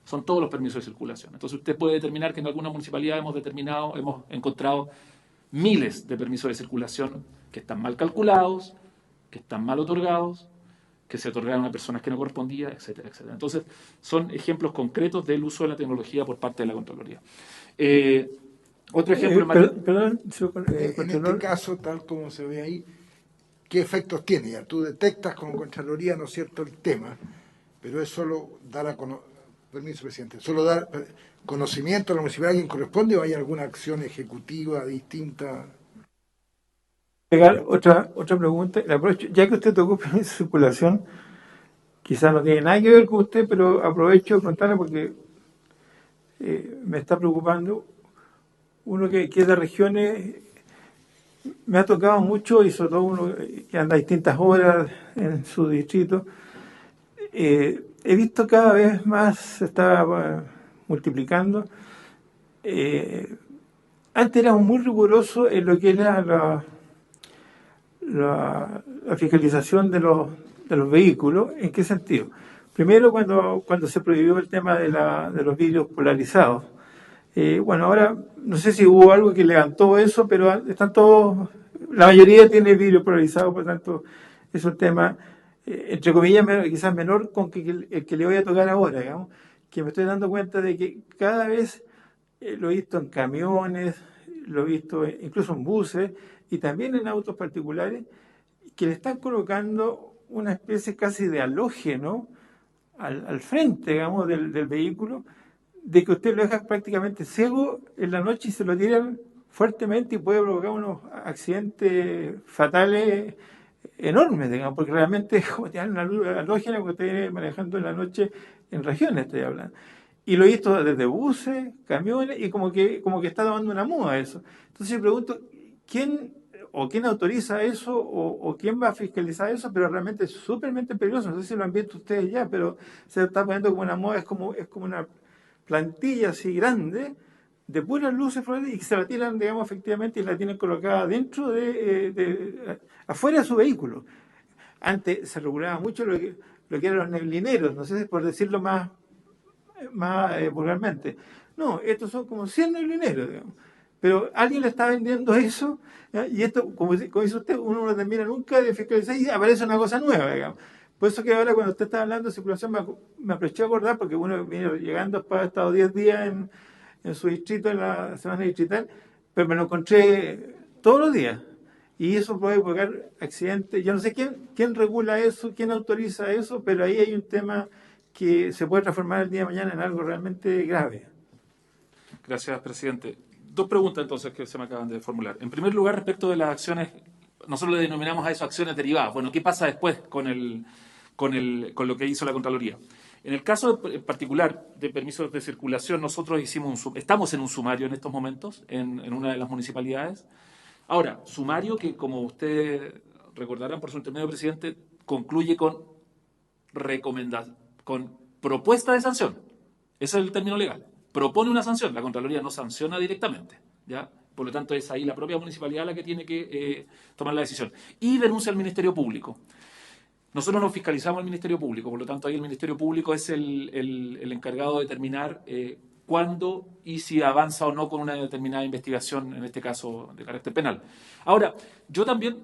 son todos los permisos de circulación. Entonces, usted puede determinar que en alguna municipalidad hemos encontrado miles de permisos de circulación que están mal calculados, que están mal otorgados, que se otorgaron a personas que no correspondía, etcétera, etcétera. Entonces, son ejemplos concretos del uso de la tecnología por parte de la Contraloría. Otro ejemplo... en este caso, tal como se ve ahí, ¿qué efectos tiene? Ya tú detectas como Contraloría, ¿no es cierto?, el tema, pero es solo dar permiso, presidente, solo dar conocimiento a la municipalidad a quien corresponde, o hay alguna acción ejecutiva distinta. Otra pregunta, ya que usted tocó permiso de circulación, quizás no tiene nada que ver con usted, pero aprovecho de contarle porque me está preocupando. Uno que es de regiones, me ha tocado mucho, y sobre todo uno que anda distintas horas en su distrito, he visto cada vez más, se está multiplicando. Antes éramos muy rigurosos en lo que era la fiscalización de los vehículos. ¿En qué sentido? Primero, cuando se prohibió el tema de los vidrios polarizados. Bueno, ahora no sé si hubo algo que levantó eso, pero están todos, la mayoría tiene vidrio polarizado, por tanto, es un tema, entre comillas, quizás menor con el que le voy a tocar ahora, digamos, que me estoy dando cuenta de que cada vez lo he visto en camiones, lo he visto incluso en buses y también en autos particulares, que le están colocando una especie casi de halógeno al frente, digamos, del vehículo, de que usted lo deja prácticamente ciego en la noche y se lo tiran fuertemente y puede provocar unos accidentes fatales enormes, digamos, porque realmente como tienen una luz halógena que usted viene manejando en la noche en regiones, estoy hablando. Y lo he visto desde buses, camiones, y como que está tomando una moda eso. Entonces yo pregunto, ¿quién autoriza eso o quién va a fiscalizar eso? Pero realmente es súpermente peligroso. No sé si lo han visto ustedes ya, pero se está poniendo como una moda, es como una plantilla así grande de puras luces y que se la tiran, digamos, efectivamente, y la tienen colocada dentro afuera de su vehículo. Antes se regulaba mucho lo que eran los neblineros, no sé si por decirlo más vulgarmente. No, estos son como 100 neblineros, digamos. Pero alguien le está vendiendo eso, ¿ya? Y esto, como dice usted, uno no termina nunca de fiscalizar y aparece una cosa nueva, digamos. Por eso que ahora cuando usted está hablando de circulación me aproveché a acordar, porque uno viene llegando, ha estado 10 días en su distrito, en la semana distrital, pero me lo encontré todos los días. y eso puede provocar accidentes. Yo no sé quién regula eso, quién autoriza eso, pero ahí hay un tema que se puede transformar el día de mañana en algo realmente grave. Gracias, presidente. Dos preguntas entonces que se me acaban de formular. En primer lugar, respecto de las acciones, nosotros le denominamos a eso acciones derivadas. Bueno, ¿qué pasa después con lo que hizo la Contraloría? En el caso en particular de permisos de circulación, nosotros estamos en un sumario en estos momentos, en una de las municipalidades. Ahora, sumario que, como ustedes recordarán por su intermedio, presidente, concluye con propuesta de sanción. Ese es el término legal. Propone una sanción, la Contraloría no sanciona directamente, ¿ya? Por lo tanto, es ahí la propia municipalidad la que tiene que tomar la decisión. Y denuncia al Ministerio Público. Nosotros no fiscalizamos al Ministerio Público, por lo tanto, ahí el Ministerio Público es el encargado de determinar cuándo y si avanza o no con una determinada investigación, en este caso de carácter penal. Ahora, yo también,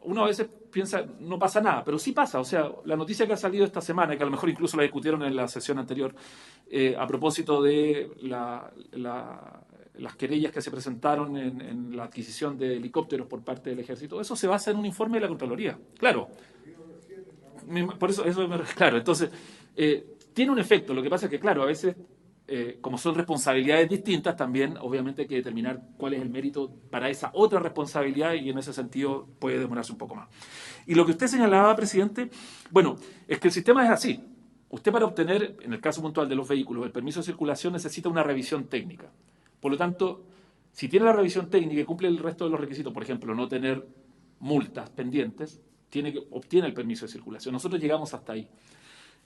uno a veces piensa, no pasa nada, pero sí pasa. O sea, la noticia que ha salido esta semana, que a lo mejor incluso la discutieron en la sesión anterior, a propósito de las querellas que se presentaron en la adquisición de helicópteros por parte del Ejército, eso se basa en un informe de la Contraloría. Claro. Por eso claro, entonces, tiene un efecto. Lo que pasa es que, claro, a veces, como son responsabilidades distintas, también, obviamente, hay que determinar cuál es el mérito para esa otra responsabilidad y en ese sentido puede demorarse un poco más. Y lo que usted señalaba, presidente, bueno, es que el sistema es así. Usted para obtener, en el caso puntual de los vehículos, el permiso de circulación necesita una revisión técnica. Por lo tanto, si tiene la revisión técnica y cumple el resto de los requisitos, por ejemplo, no tener multas pendientes, obtiene el permiso de circulación. Nosotros llegamos hasta ahí.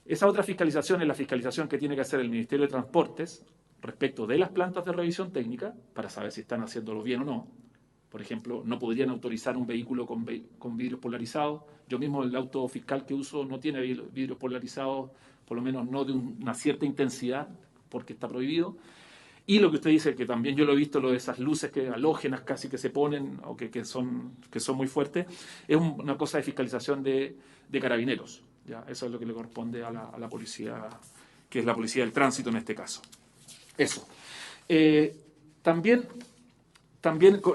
Esa otra fiscalización es la fiscalización que tiene que hacer el Ministerio de Transportes respecto de las plantas de revisión técnica para saber si están haciéndolo bien o no. Por ejemplo, no podrían autorizar un vehículo con vidrios polarizados. Yo mismo el auto fiscal que uso no tiene vidrios polarizados, por lo menos no de una cierta intensidad, porque está prohibido. Y lo que usted dice, que también yo lo he visto, lo de esas luces halógenas casi que se ponen, o que son muy fuertes, es una cosa de fiscalización de carabineros. ¿Ya? Eso es lo que le corresponde a la policía, que es la policía del tránsito en este caso. Eso. También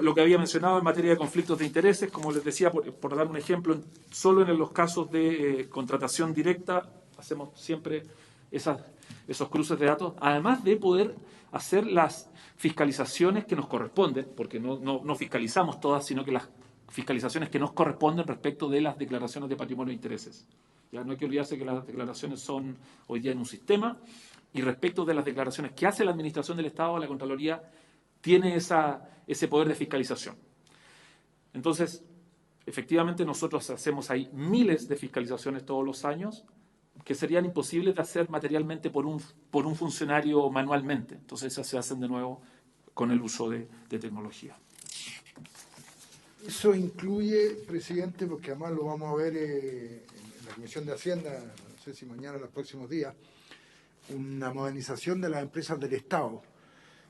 lo que había mencionado en materia de conflictos de intereses, como les decía, por dar un ejemplo, solo en los casos de contratación directa hacemos siempre esos cruces de datos, además de poder hacer las fiscalizaciones que nos corresponden, porque no fiscalizamos todas, sino que las fiscalizaciones que nos corresponden respecto de las declaraciones de patrimonio e intereses. Ya no hay que olvidarse que las declaraciones son hoy día en un sistema, y respecto de las declaraciones que hace la Administración del Estado, la Contraloría tiene ese poder de fiscalización. Entonces, efectivamente nosotros hacemos ahí miles de fiscalizaciones todos los años, que serían imposibles de hacer materialmente por un funcionario manualmente. Entonces esas se hacen de nuevo con el uso de tecnología. Eso incluye, presidente, porque además lo vamos a ver en la Comisión de Hacienda, no sé si mañana o los próximos días, una modernización de las empresas del Estado.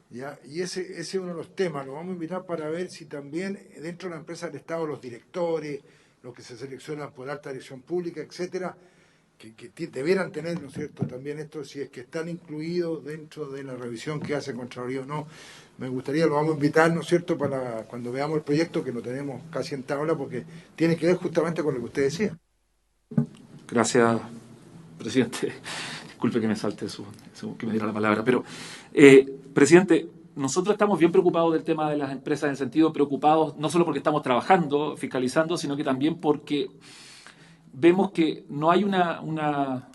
¿Ya? Y ese es uno de los temas. Lo vamos a invitar para ver si también dentro de la empresa del Estado los directores, los que se seleccionan por alta dirección pública, etcétera, que debieran tener, ¿no es cierto?, también esto, si es que están incluidos dentro de la revisión que hace Contraloría o no. Me gustaría, lo vamos a invitar, ¿no es cierto?, para cuando veamos el proyecto, que lo tenemos casi en tabla, porque tiene que ver justamente con lo que usted decía. Gracias, presidente. Disculpe que me salte que me diera la palabra, pero, presidente, nosotros estamos bien preocupados del tema de las empresas, en el sentido preocupados no solo porque estamos trabajando, fiscalizando, sino que también porque vemos que no hay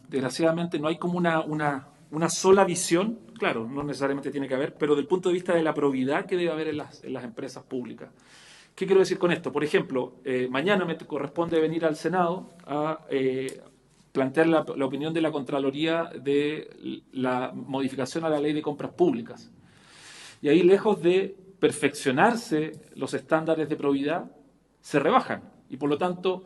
desgraciadamente, no hay como una sola visión. Claro, no necesariamente tiene que haber, pero del punto de vista de la probidad que debe haber en las empresas públicas. ¿Qué quiero decir con esto? Por ejemplo, mañana me corresponde venir al Senado a plantear la opinión de la Contraloría de la modificación a la Ley de Compras Públicas. Y ahí, lejos de perfeccionarse los estándares de probidad, se rebajan. Y por lo tanto,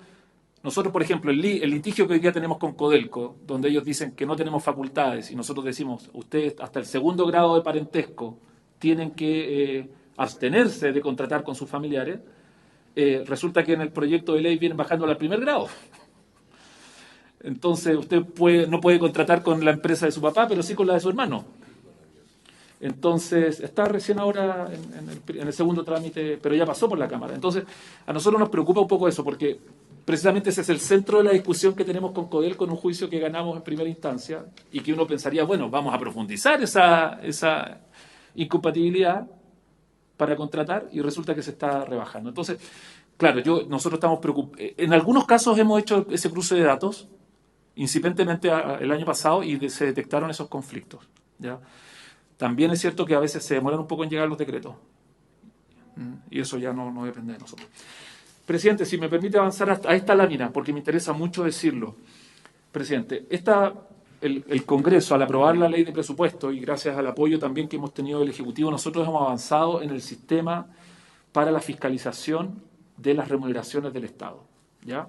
nosotros, por ejemplo, el litigio que hoy día tenemos con Codelco, donde ellos dicen que no tenemos facultades, y nosotros decimos, ustedes hasta el 2º grado de parentesco tienen que abstenerse de contratar con sus familiares, resulta que en el proyecto de ley vienen bajando al 1er grado. Entonces usted no puede contratar con la empresa de su papá, pero sí con la de su hermano. Entonces, está recién ahora en el segundo trámite, pero ya pasó por la Cámara. Entonces, a nosotros nos preocupa un poco eso, porque precisamente ese es el centro de la discusión que tenemos con CODEL, con un juicio que ganamos en primera instancia, y que uno pensaría, bueno, vamos a profundizar esa incompatibilidad para contratar, y resulta que se está rebajando. Entonces, claro, nosotros estamos preocupados. En algunos casos hemos hecho ese cruce de datos, incipientemente el año pasado, y se detectaron esos conflictos, ¿ya? También es cierto que a veces se demoran un poco en llegar los decretos. Y eso ya no depende de nosotros. Presidente, si me permite avanzar a esta lámina, porque me interesa mucho decirlo. Presidente, el Congreso, al aprobar la ley de presupuesto, y gracias al apoyo también que hemos tenido del Ejecutivo, nosotros hemos avanzado en el sistema para la fiscalización de las remuneraciones del Estado, ¿ya?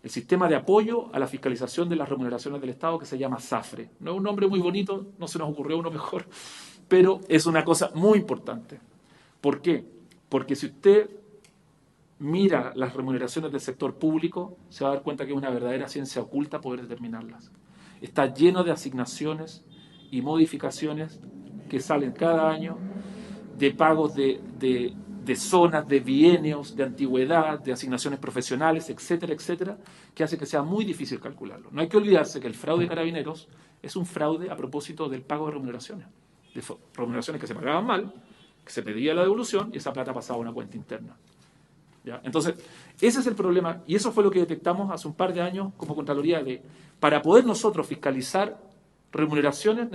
El sistema de apoyo a la fiscalización de las remuneraciones del Estado, que se llama SAFRE. No es un nombre muy bonito, no se nos ocurrió uno mejor, pero es una cosa muy importante. ¿Por qué? Porque si usted mira las remuneraciones del sector público, se va a dar cuenta que es una verdadera ciencia oculta poder determinarlas. Está lleno de asignaciones y modificaciones que salen cada año, de pagos de zonas, de bienios, de antigüedad, de asignaciones profesionales, etcétera, etcétera, que hace que sea muy difícil calcularlo. No hay que olvidarse que el fraude de Carabineros es un fraude a propósito del pago de remuneraciones que se pagaban mal, que se pedía la devolución y esa plata pasaba a una cuenta interna, ¿ya? Entonces, ese es el problema, y eso fue lo que detectamos hace un par de años como Contraloría. Para poder nosotros fiscalizar remuneraciones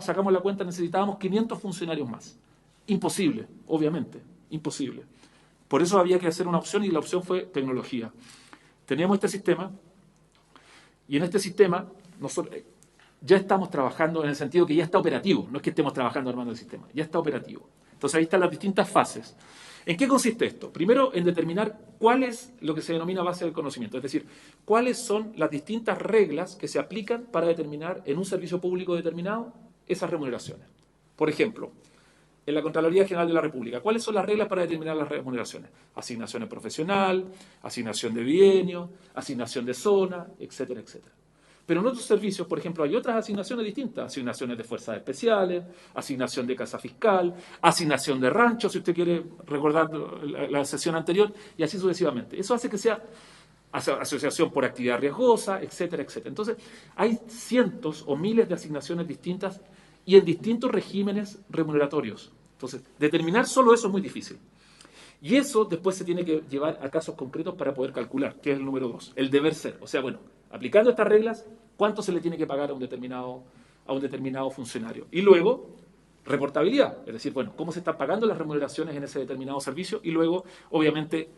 sacamos la cuenta, necesitábamos 500 funcionarios más. Imposible, obviamente, imposible. Por eso había que hacer una opción, y la opción fue tecnología. Teníamos este sistema, y en este sistema nosotros ya estamos trabajando en el sentido que ya está operativo. No es que estemos trabajando armando el sistema, ya está operativo. Entonces ahí están las distintas fases. ¿En qué consiste esto? Primero, en determinar cuál es lo que se denomina base del conocimiento, es decir, cuáles son las distintas reglas que se aplican para determinar en un servicio público determinado esas remuneraciones. Por ejemplo, en la Contraloría General de la República, ¿cuáles son las reglas para determinar las remuneraciones? Asignación profesional, asignación de bienio, asignación de zona, etcétera, etcétera. Pero en otros servicios, por ejemplo, hay otras asignaciones distintas, asignaciones de fuerzas especiales, asignación de casa fiscal, asignación de rancho, si usted quiere recordar la sesión anterior, y así sucesivamente. Eso hace que sea asociación por actividad riesgosa, etcétera, etcétera. Entonces, hay cientos o miles de asignaciones distintas y en distintos regímenes remuneratorios. Entonces, determinar solo eso es muy difícil. Y eso después se tiene que llevar a casos concretos para poder calcular, que es el número 2, el deber ser. O sea, bueno, aplicando estas reglas, ¿cuánto se le tiene que pagar a un determinado funcionario? Y luego, reportabilidad, es decir, bueno, cómo se están pagando las remuneraciones en ese determinado servicio, y luego, obviamente,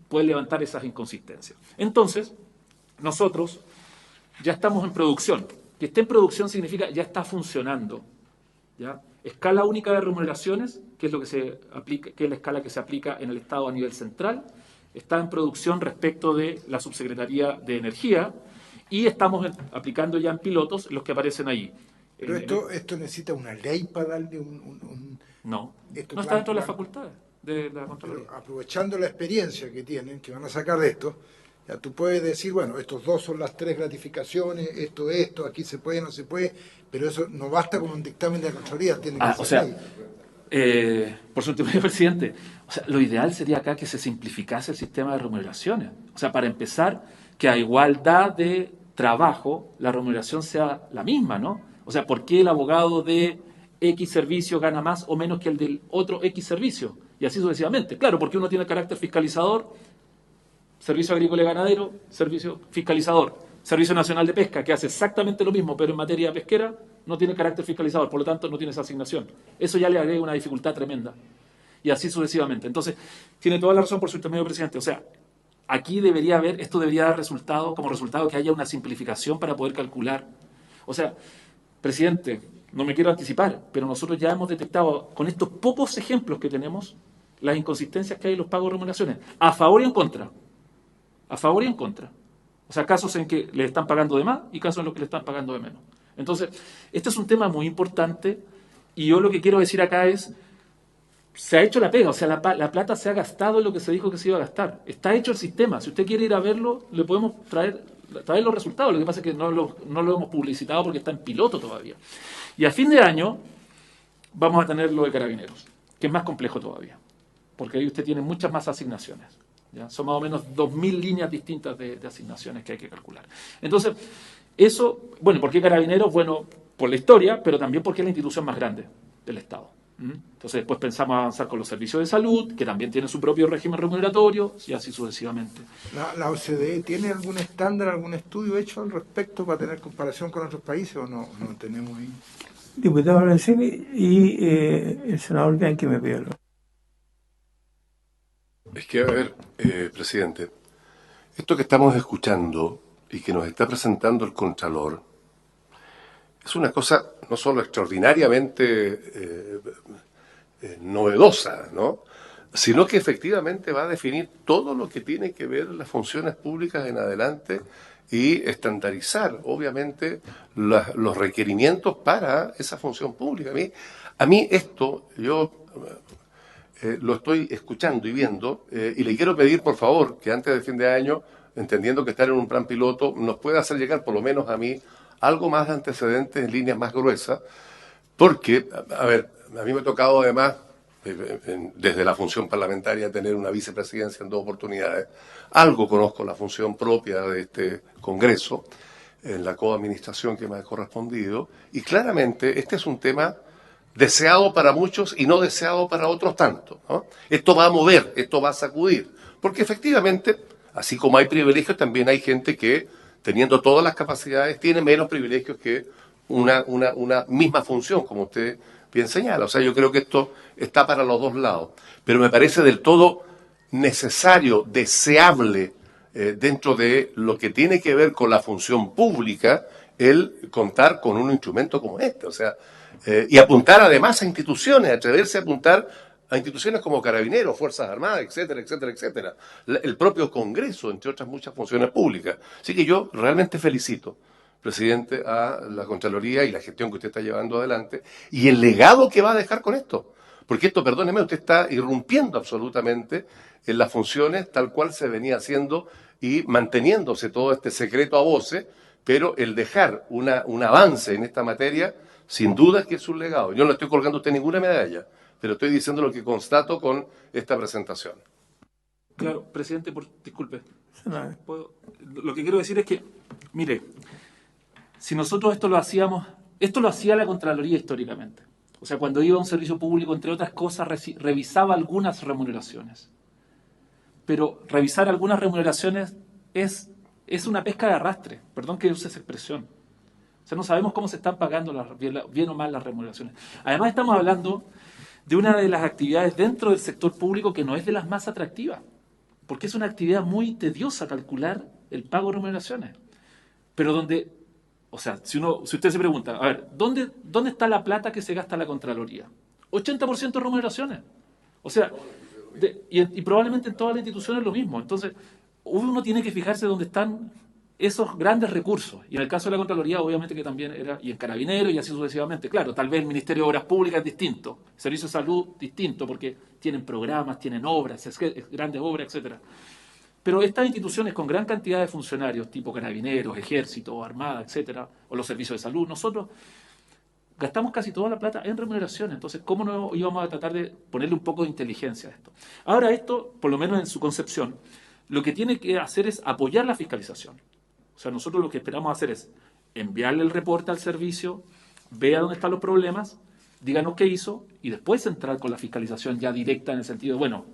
poder levantar esas inconsistencias. Entonces, nosotros ya estamos en producción. Que esté en producción significa ya está funcionando, ¿ya? Escala única de remuneraciones, que es lo que se aplica, que es la escala que se aplica en el Estado a nivel central, está en producción respecto de la Subsecretaría de Energía, y estamos aplicando ya en pilotos los que aparecen ahí. Pero esto necesita una ley para darle No está dentro de las facultades de la Contraloría. Pero aprovechando la experiencia que tienen, que van a sacar de esto, ya tú puedes decir, bueno, estos dos son las 3 gratificaciones, esto, aquí se puede, no se puede, pero eso no basta con un dictamen de la Contraloría, tiene que ser ley. Por su último presidente, o sea, lo ideal sería acá que se simplificase el sistema de remuneraciones. O sea, para empezar, que a igualdad de trabajo la remuneración sea la misma, ¿no? O sea, ¿por qué el abogado de X servicio gana más o menos que el del otro X servicio? Y así sucesivamente. Claro, porque uno tiene carácter fiscalizador, Servicio Agrícola y Ganadero, Servicio Fiscalizador. Servicio Nacional de Pesca, que hace exactamente lo mismo, pero en materia pesquera, no tiene carácter fiscalizador, por lo tanto no tiene esa asignación. Eso ya le agrega una dificultad tremenda. Y así sucesivamente. Entonces, tiene toda la razón por su intermedio, presidente. O sea, aquí esto debería dar como resultado que haya una simplificación para poder calcular. O sea, presidente, no me quiero anticipar, pero nosotros ya hemos detectado con estos pocos ejemplos que tenemos las inconsistencias que hay en los pagos de remuneraciones, a favor y en contra. A favor y en contra. O sea, casos en que le están pagando de más y casos en los que le están pagando de menos. Entonces, este es un tema muy importante, y yo lo que quiero decir acá es, se ha hecho la pega, o sea, la plata se ha gastado en lo que se dijo que se iba a gastar. Está hecho el sistema. Si usted quiere ir a verlo, le podemos traer los resultados. Lo que pasa es que no lo hemos publicitado porque está en piloto todavía. Y a fin de año, vamos a tener lo de Carabineros, que es más complejo todavía, porque ahí usted tiene muchas más asignaciones. ¿Ya? Son más o menos 2.000 líneas distintas de asignaciones que hay que calcular. Entonces, eso, bueno, ¿por qué Carabineros? Bueno, por la historia, pero también porque es la institución más grande del Estado. Entonces, después pensamos avanzar con los servicios de salud, que también tienen su propio régimen remuneratorio, y así sucesivamente. ¿La OCDE tiene algún estándar, algún estudio hecho al respecto para tener comparación con otros países o no tenemos ahí? Diputado Lorenzini y el senador Bianchi me pidió. Es que, a ver, presidente, esto que estamos escuchando y que nos está presentando el Contralor es una cosa no solo extraordinariamente novedosa, ¿no?, sino que efectivamente va a definir todo lo que tiene que ver las funciones públicas en adelante y estandarizar, obviamente, los requerimientos para esa función pública. A mí esto, yo lo estoy escuchando y viendo, y le quiero pedir, por favor, que antes del fin de año, entendiendo que estar en un plan piloto, nos pueda hacer llegar, por lo menos a mí, algo más de antecedentes en líneas más gruesas, porque, a ver, a mí me ha tocado además, desde la función parlamentaria, tener una vicepresidencia en 2 oportunidades. Algo conozco la función propia de este Congreso, en la coadministración que me ha correspondido, y claramente este es un tema deseado para muchos y no deseado para otros tanto, ¿no? Esto va a mover, esto va a sacudir, porque efectivamente, así como hay privilegios, también hay gente que, teniendo todas las capacidades, tiene menos privilegios que una misma función, como usted bien señala. O sea, yo creo que esto está para los dos lados, pero me parece del todo necesario, deseable, dentro de lo que tiene que ver con la función pública, el contar con un instrumento como este. O sea, y apuntar además a instituciones, atreverse a apuntar a instituciones como Carabineros, Fuerzas Armadas, etcétera, etcétera, etcétera. El propio Congreso, entre otras muchas funciones públicas. Así que yo realmente felicito, presidente, a la Contraloría y la gestión que usted está llevando adelante y el legado que va a dejar con esto. Porque esto, perdóneme, usted está irrumpiendo absolutamente en las funciones tal cual se venía haciendo y manteniéndose todo este secreto a voces, pero el dejar un avance en esta materia, sin duda que es un legado. Yo no le estoy colgando a usted ninguna medalla, pero estoy diciendo lo que constato con esta presentación. Claro, presidente, disculpe. Lo que quiero decir es que, mire, si nosotros esto lo hacía la Contraloría históricamente. O sea, cuando iba a un servicio público, entre otras cosas, revisaba algunas remuneraciones. Pero revisar algunas remuneraciones es una pesca de arrastre. Perdón que use esa expresión. O sea, no sabemos cómo se están pagando bien o mal las remuneraciones. Además, estamos hablando de una de las actividades dentro del sector público que no es de las más atractivas. Porque es una actividad muy tediosa calcular el pago de remuneraciones. Pero donde, o sea, si usted se pregunta, a ver, ¿dónde está la plata que se gasta la Contraloría? 80% de remuneraciones. O sea, y probablemente en todas las instituciones lo mismo. Entonces, uno tiene que fijarse dónde están esos grandes recursos. Y en el caso de la Contraloría, obviamente que también era, y en Carabineros y así sucesivamente. Claro, tal vez el Ministerio de Obras Públicas es distinto, el Servicio de Salud distinto, porque tienen programas, tienen obras, grandes obras, etcétera. Pero estas instituciones con gran cantidad de funcionarios, tipo Carabineros, Ejército, Armada, etcétera, o los servicios de salud, nosotros gastamos casi toda la plata en remuneración. Entonces, ¿cómo no íbamos a tratar de ponerle un poco de inteligencia a esto? Ahora esto, por lo menos en su concepción, lo que tiene que hacer es apoyar la fiscalización. O sea, nosotros lo que esperamos hacer es enviarle el reporte al servicio, vea dónde están los problemas, díganos qué hizo y después entrar con la fiscalización ya directa en el sentido, bueno,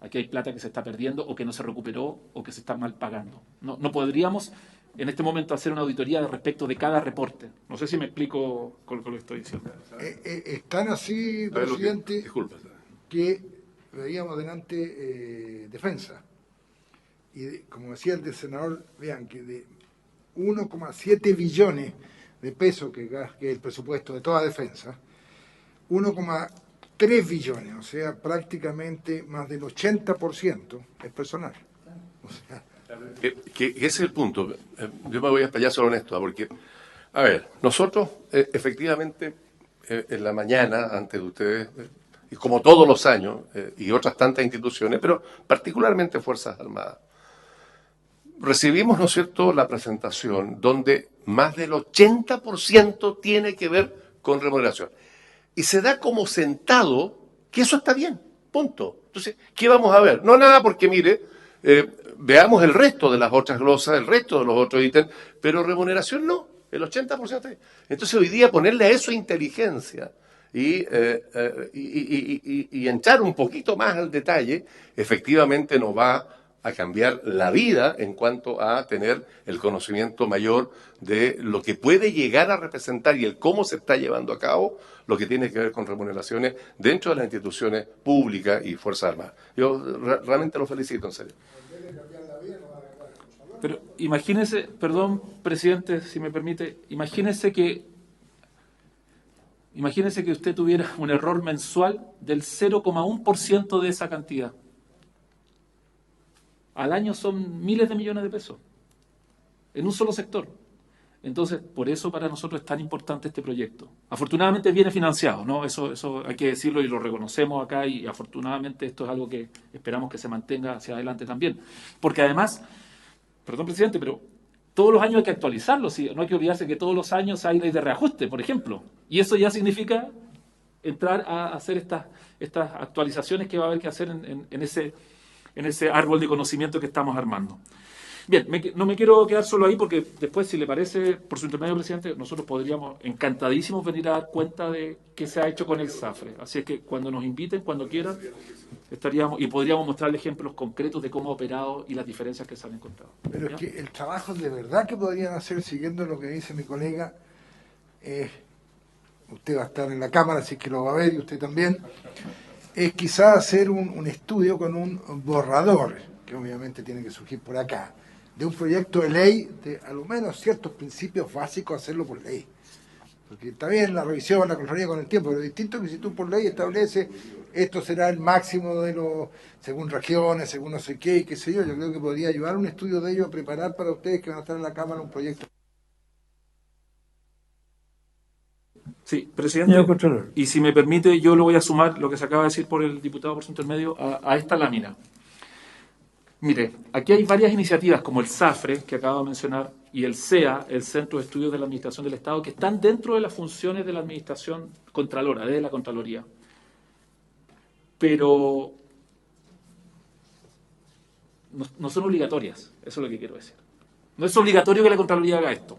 aquí hay plata que se está perdiendo o que no se recuperó o que se está mal pagando. No podríamos en este momento hacer una auditoría respecto de cada reporte. No sé si me explico con lo que estoy diciendo. Están así, presidente, Disculpa. que veíamos delante defensa. Y como decía el senador, vean que de 1,7 billones de pesos que es el presupuesto de toda defensa, 1,3 billones, o sea, prácticamente más del 80% es personal. O sea, que ese es el punto. Yo me voy a explayar solo en esto, porque, a ver, nosotros efectivamente en la mañana, antes de ustedes, y como todos los años, y otras tantas instituciones, pero particularmente Fuerzas Armadas, recibimos, ¿no es cierto?, la presentación donde más del 80% tiene que ver con remuneración. y se da como sentado que eso está bien, punto. Entonces, ¿qué vamos a ver? No nada, porque mire, veamos el resto de las otras glosas, el resto de los otros ítems, pero remuneración no, el 80%. Entonces, hoy día ponerle a eso inteligencia y entrar un poquito más al detalle, efectivamente nos va a cambiar la vida en cuanto a tener el conocimiento mayor de lo que puede llegar a representar y el cómo se está llevando a cabo lo que tiene que ver con remuneraciones dentro de las instituciones públicas y Fuerzas Armadas. Yo realmente lo felicito, en serio. Pero imagínese, perdón, presidente, si me permite, imagínese que usted tuviera un error mensual del 0,1% de esa cantidad. Al año son miles de millones de pesos, en un solo sector. Entonces, por eso para nosotros es tan importante este proyecto. Afortunadamente viene financiado, ¿no? Eso hay que decirlo y lo reconocemos acá, y afortunadamente esto es algo que esperamos que se mantenga hacia adelante también. Porque además, perdón, presidente, pero todos los años hay que actualizarlo. ¿Sí? No hay que olvidarse que todos los años hay ley de reajuste, por ejemplo. Y eso ya significa entrar a hacer estas actualizaciones que va a haber que hacer en ese árbol de conocimiento que estamos armando. Bien, no me quiero quedar solo ahí, porque después, si le parece, por su intermedio, presidente, nosotros podríamos, encantadísimos, venir a dar cuenta de qué se ha hecho con el SAFRE. Así es que cuando nos inviten, cuando quieran, estaríamos y podríamos mostrarle ejemplos concretos de cómo ha operado y las diferencias que se han encontrado. Pero ¿Ya? es que el trabajo de verdad que podrían hacer, siguiendo lo que dice mi colega, usted va a estar en la Cámara, así que lo va a ver, y usted también, es quizás hacer un estudio con un borrador, que obviamente tiene que surgir por acá, de un proyecto de ley, de a lo menos ciertos principios básicos, hacerlo por ley. Porque está bien la revisión, la Contraloría con el tiempo, pero distinto que si tú por ley estableces esto será el máximo de los, según regiones, según no sé qué, y qué sé yo creo que podría ayudar un estudio de ello a preparar para ustedes que van a estar en la Cámara un proyecto. Sí, presidente, Señor Contralor. y si me permite, yo lo voy a sumar, lo que se acaba de decir por el diputado por su intermedio, a esta lámina. Mire, aquí hay varias iniciativas como el SAFRE, que acabo de mencionar, y el CEA, el Centro de Estudios de la Administración del Estado, que están dentro de las funciones de la Administración Contralora, de la Contraloría. Pero no son obligatorias, eso es lo que quiero decir. No es obligatorio que la Contraloría haga esto.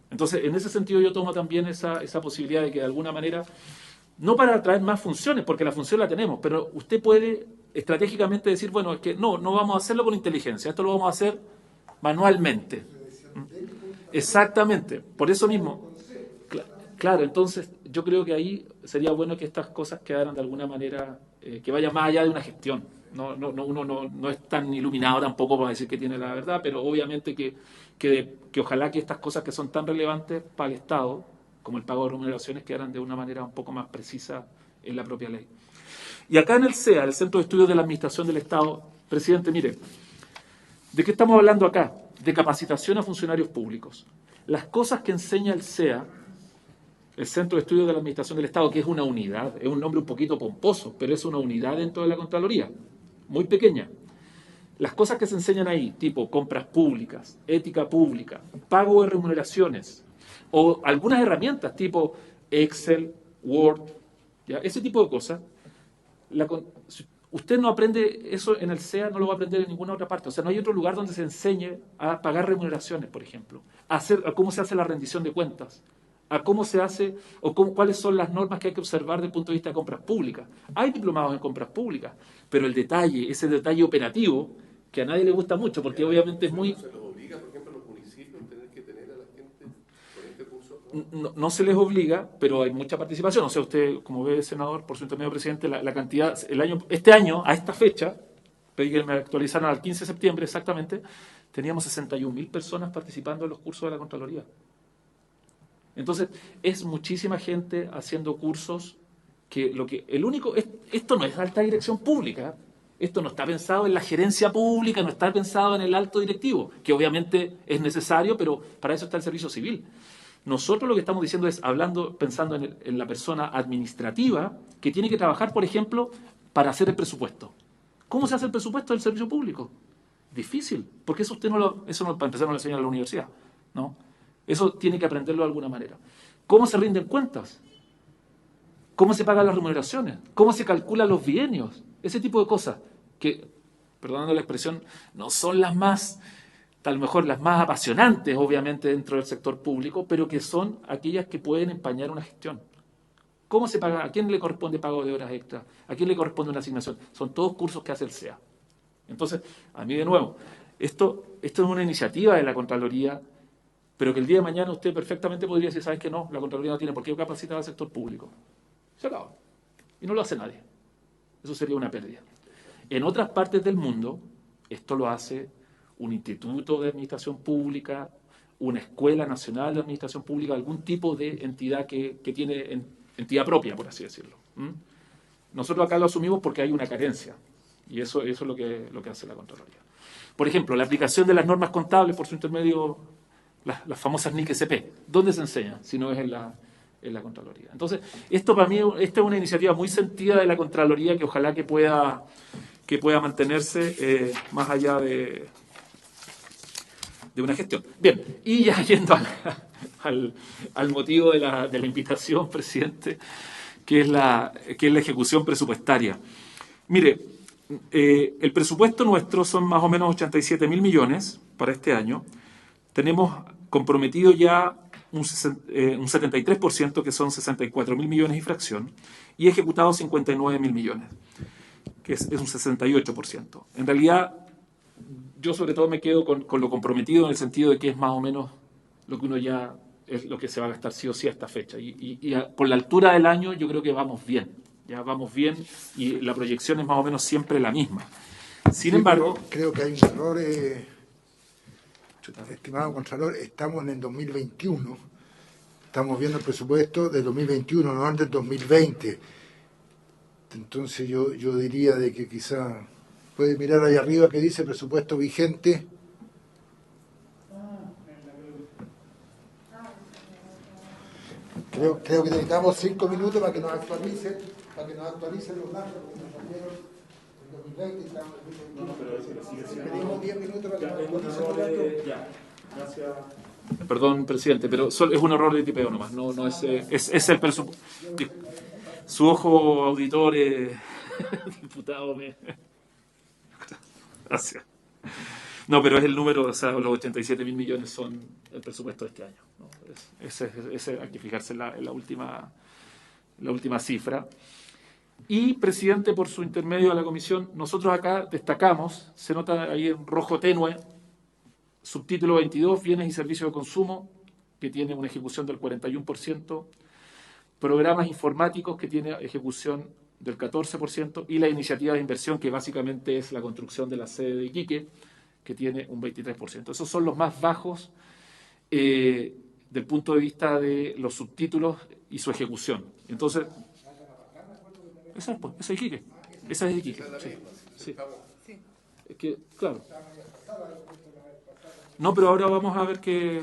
Entonces, en ese sentido yo tomo también esa posibilidad de que de alguna manera, no para traer más funciones, porque la función la tenemos, pero usted puede estratégicamente decir, bueno, es que no vamos a hacerlo con inteligencia, esto lo vamos a hacer manualmente. Exactamente, por eso mismo. Claro, entonces yo creo que ahí sería bueno que estas cosas quedaran de alguna manera, que vayan más allá de una gestión. Uno no es tan iluminado tampoco para decir que tiene la verdad, pero obviamente que ojalá que estas cosas que son tan relevantes para el Estado, como el pago de remuneraciones, quedaran de una manera un poco más precisa en la propia ley. Y acá en el CEA, el Centro de Estudios de la Administración del Estado, presidente, mire, ¿de qué estamos hablando acá? De capacitación a funcionarios públicos. Las cosas que enseña el CEA, el Centro de Estudios de la Administración del Estado, que es una unidad, es un nombre un poquito pomposo, pero es una unidad dentro de la Contraloría, muy pequeña. Las cosas que se enseñan ahí, tipo compras públicas, ética pública, pago de remuneraciones, o algunas herramientas tipo Excel, Word, ¿ya? Ese tipo de cosas, usted no aprende eso en el CEA, no lo va a aprender en ninguna otra parte. O sea, no hay otro lugar donde se enseñe a pagar remuneraciones, por ejemplo, a cómo se hace la rendición de cuentas, a cómo se hace o cuáles son las normas que hay que observar desde el punto de vista de compras públicas. Hay diplomados en compras públicas, pero el detalle, ese detalle operativo, que a nadie le gusta mucho, porque obviamente es muy... ¿Se los obliga, por ejemplo, los municipios a tener que tener a la gente con este curso? No se les obliga, pero hay mucha participación. O sea, usted, como ve, senador, por su intermedio presidente, la cantidad, este año, a esta fecha, pedí que me actualizaran al 15 de septiembre exactamente, teníamos 61.000 personas participando en los cursos de la Contraloría. Entonces, es muchísima gente haciendo cursos esto no es alta dirección pública, esto no está pensado en la gerencia pública, no está pensado en el alto directivo, que obviamente es necesario, pero para eso está el servicio civil. Nosotros lo que estamos diciendo es, pensando en la persona administrativa que tiene que trabajar, por ejemplo, para hacer el presupuesto. ¿Cómo se hace el presupuesto del servicio público? Difícil, porque eso para empezar no lo enseña en la universidad, ¿no? Eso tiene que aprenderlo de alguna manera. ¿Cómo se rinden cuentas? ¿Cómo se pagan las remuneraciones? ¿Cómo se calculan los bienios? Ese tipo de cosas que, perdonando la expresión, no son las más, a lo mejor las más apasionantes, obviamente, dentro del sector público, pero que son aquellas que pueden empañar una gestión. ¿Cómo se paga? ¿A quién le corresponde pago de horas extras? ¿A quién le corresponde una asignación? Son todos cursos que hace el SEA. Entonces, a mí de nuevo, esto es una iniciativa de la Contraloría, pero que el día de mañana usted perfectamente podría decir, ¿sabes qué? No, la Contraloría no tiene por qué capacitar al sector público. Se acaba. Y no lo hace nadie. Eso sería una pérdida. En otras partes del mundo, esto lo hace un instituto de administración pública, una escuela nacional de administración pública, algún tipo de entidad que tiene entidad propia, por así decirlo. Nosotros acá lo asumimos porque hay una carencia. Y eso es lo que hace la Contraloría. Por ejemplo, la aplicación de las normas contables por su intermedio, las famosas NIC-SP. ¿Dónde se enseña? Si no es en la Contraloría. Entonces, esto para mí esta es una iniciativa muy sentida de la Contraloría que ojalá que pueda mantenerse más allá de una gestión. Bien, y ya yendo al motivo de la invitación, presidente, que es la ejecución presupuestaria. Mire, el presupuesto nuestro son más o menos 87.000 millones para este año. Tenemos comprometido ya un 73%, que son 64.000 millones y fracción, y ejecutado 59.000 millones, que es un 68%. En realidad, yo sobre todo me quedo con lo comprometido en el sentido de que es más o menos lo que uno ya es lo que se va a gastar sí o sí a esta fecha. Y por la altura del año yo creo que vamos bien. Ya vamos bien y la proyección es más o menos siempre la misma. Sin embargo... Creo que hay un error, estimado Contralor, estamos en el 2021. Estamos viendo el presupuesto del 2021, no del 2020. Entonces yo diría de que quizá puede mirar ahí arriba que dice presupuesto vigente. Creo que necesitamos 5 minutos para que nos actualicen los datos, porque nos cambiaron en 2020 y estamos en 2021. Pedimos 10 minutos para que nos actualicen los datos. Gracias. Perdón, presidente, pero es un error de tipeo nomás, no es el presupuesto. Su ojo auditor, diputado, Gracias. No, pero es el número, o sea, los 87.000 millones son el presupuesto de este año, ¿no? Ese hay que fijarse en la última cifra. Y, presidente, por su intermedio a la comisión, nosotros acá destacamos, se nota ahí en rojo tenue, subtítulo 22, bienes y servicios de consumo, que tiene una ejecución del 41%, programas informáticos, que tiene ejecución del 14%, y la iniciativa de inversión, que básicamente es la construcción de la sede de Iquique, que tiene un 23%. Esos son los más bajos del punto de vista de los subtítulos y su ejecución. Entonces, esa es Iquique. Esa es Iquique. Sí. Es que, claro. No, pero ahora vamos a ver que...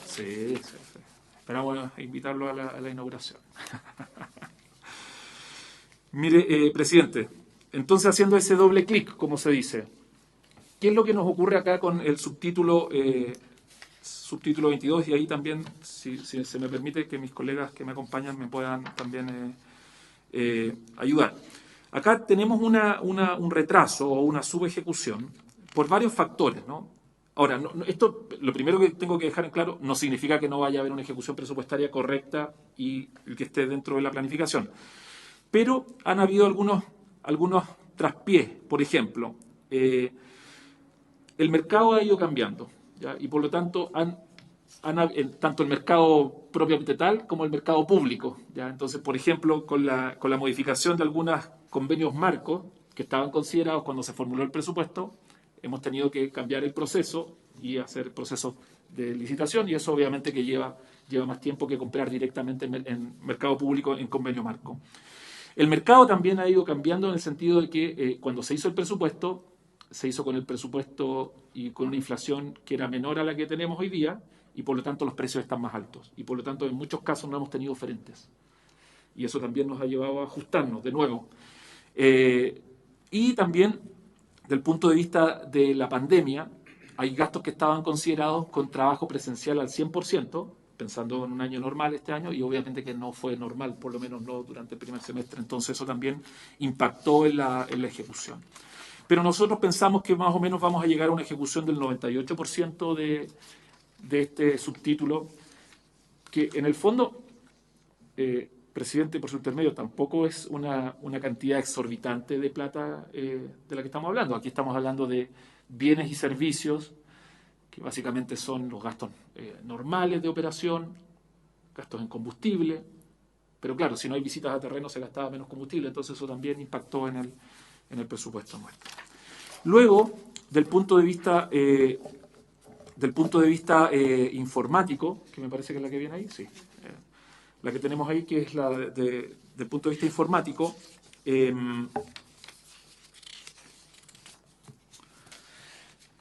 Sí. Esperamos invitarlo a la inauguración. Mire, presidente, entonces haciendo ese doble clic, como se dice, ¿qué es lo que nos ocurre acá con el subtítulo 22? Y ahí también, si se me permite, que mis colegas que me acompañan me puedan también ayudar. Acá tenemos un retraso o una subejecución por varios factores, ¿no? Ahora, esto, lo primero que tengo que dejar en claro, no significa que no vaya a haber una ejecución presupuestaria correcta y que esté dentro de la planificación. Pero han habido algunos traspiés. Por ejemplo, el mercado ha ido cambiando, ¿ya? Y por lo tanto tanto el mercado propiamente tal como el mercado público, ¿ya? Entonces, por ejemplo, con la modificación de algunos convenios marcos que estaban considerados cuando se formuló el presupuesto, hemos tenido que cambiar el proceso y hacer procesos de licitación, y eso obviamente que lleva más tiempo que comprar directamente en mercado público en convenio marco. El mercado también ha ido cambiando en el sentido de que cuando se hizo el presupuesto, se hizo con el presupuesto y con una inflación que era menor a la que tenemos hoy día, y por lo tanto los precios están más altos. Y por lo tanto en muchos casos no hemos tenido oferentes. Y eso también nos ha llevado a ajustarnos de nuevo. Y también, del punto de vista de la pandemia, hay gastos que estaban considerados con trabajo presencial al 100%, pensando en un año normal este año, y obviamente que no fue normal, por lo menos no durante el primer semestre. Entonces eso también impactó en la ejecución. Pero nosotros pensamos que más o menos vamos a llegar a una ejecución del 98% de este subtítulo, que en el fondo, presidente, por su intermedio, tampoco es una cantidad exorbitante de plata de la que estamos hablando. Aquí estamos hablando de bienes y servicios, que básicamente son los gastos normales de operación, gastos en combustible, pero claro, si no hay visitas a terreno se gastaba menos combustible, entonces eso también impactó en el presupuesto nuestro. Luego, del punto de vista informático, que me parece que es la que viene ahí, sí, la que tenemos ahí, que es la del punto de vista informático,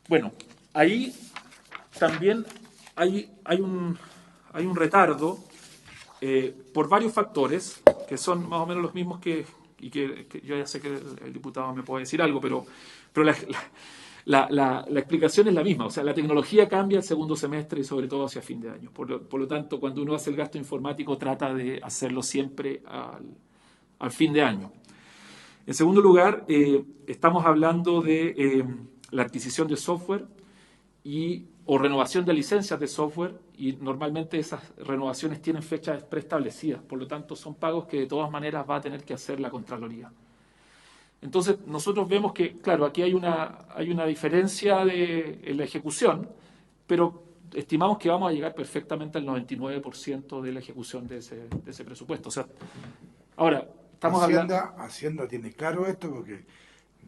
bueno, ahí también hay un retardo por varios factores, que son más o menos los mismos que yo ya sé que el diputado me puede decir algo, pero la explicación es la misma. O sea, la tecnología cambia el segundo semestre y sobre todo hacia fin de año. Por lo tanto, cuando uno hace el gasto informático, trata de hacerlo siempre al fin de año. En segundo lugar, estamos hablando de la adquisición de software o renovación de licencias de software, y normalmente esas renovaciones tienen fechas preestablecidas. Por lo tanto, son pagos que de todas maneras va a tener que hacer la Contraloría. Entonces, nosotros vemos que, claro, aquí hay una diferencia en la ejecución, pero estimamos que vamos a llegar perfectamente al 99% de la ejecución de ese presupuesto. O sea, ahora, estamos hablando... Hacienda tiene claro esto, porque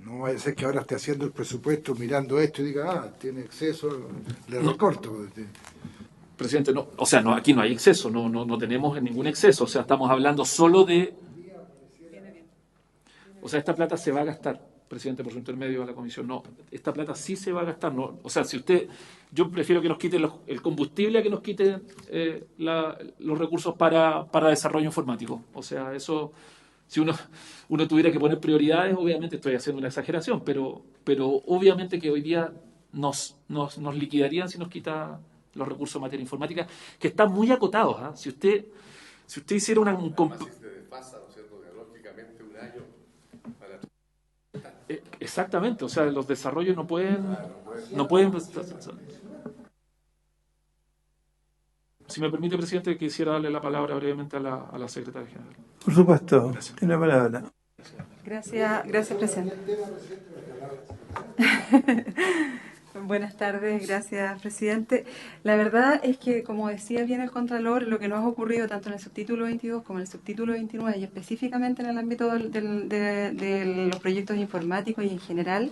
no vaya a ser que ahora esté haciendo el presupuesto, mirando esto y diga, tiene exceso, le recorto. Presidente, no, o sea, aquí no hay exceso, no tenemos ningún exceso. O sea, estamos hablando solo de... O sea, esta plata se va a gastar, presidente, por su intermedio a la comisión. No, esta plata sí se va a gastar. No, o sea, yo prefiero que nos quiten el combustible a que nos quiten los recursos para desarrollo informático. O sea, eso, si uno tuviera que poner prioridades, obviamente estoy haciendo una exageración, pero obviamente que hoy día nos liquidarían si nos quita los recursos en materia informática, que están muy acotados. Si usted hiciera exactamente, o sea, los desarrollos no pueden... Si me permite, presidente, quisiera darle la palabra brevemente a la secretaria general. Por supuesto, tiene la palabra. Gracias, presidente. Buenas tardes, gracias, presidente. La verdad es que, como decía bien el Contralor, lo que nos ha ocurrido tanto en el subtítulo 22 como en el subtítulo 29, y específicamente en el ámbito de los proyectos informáticos y en general,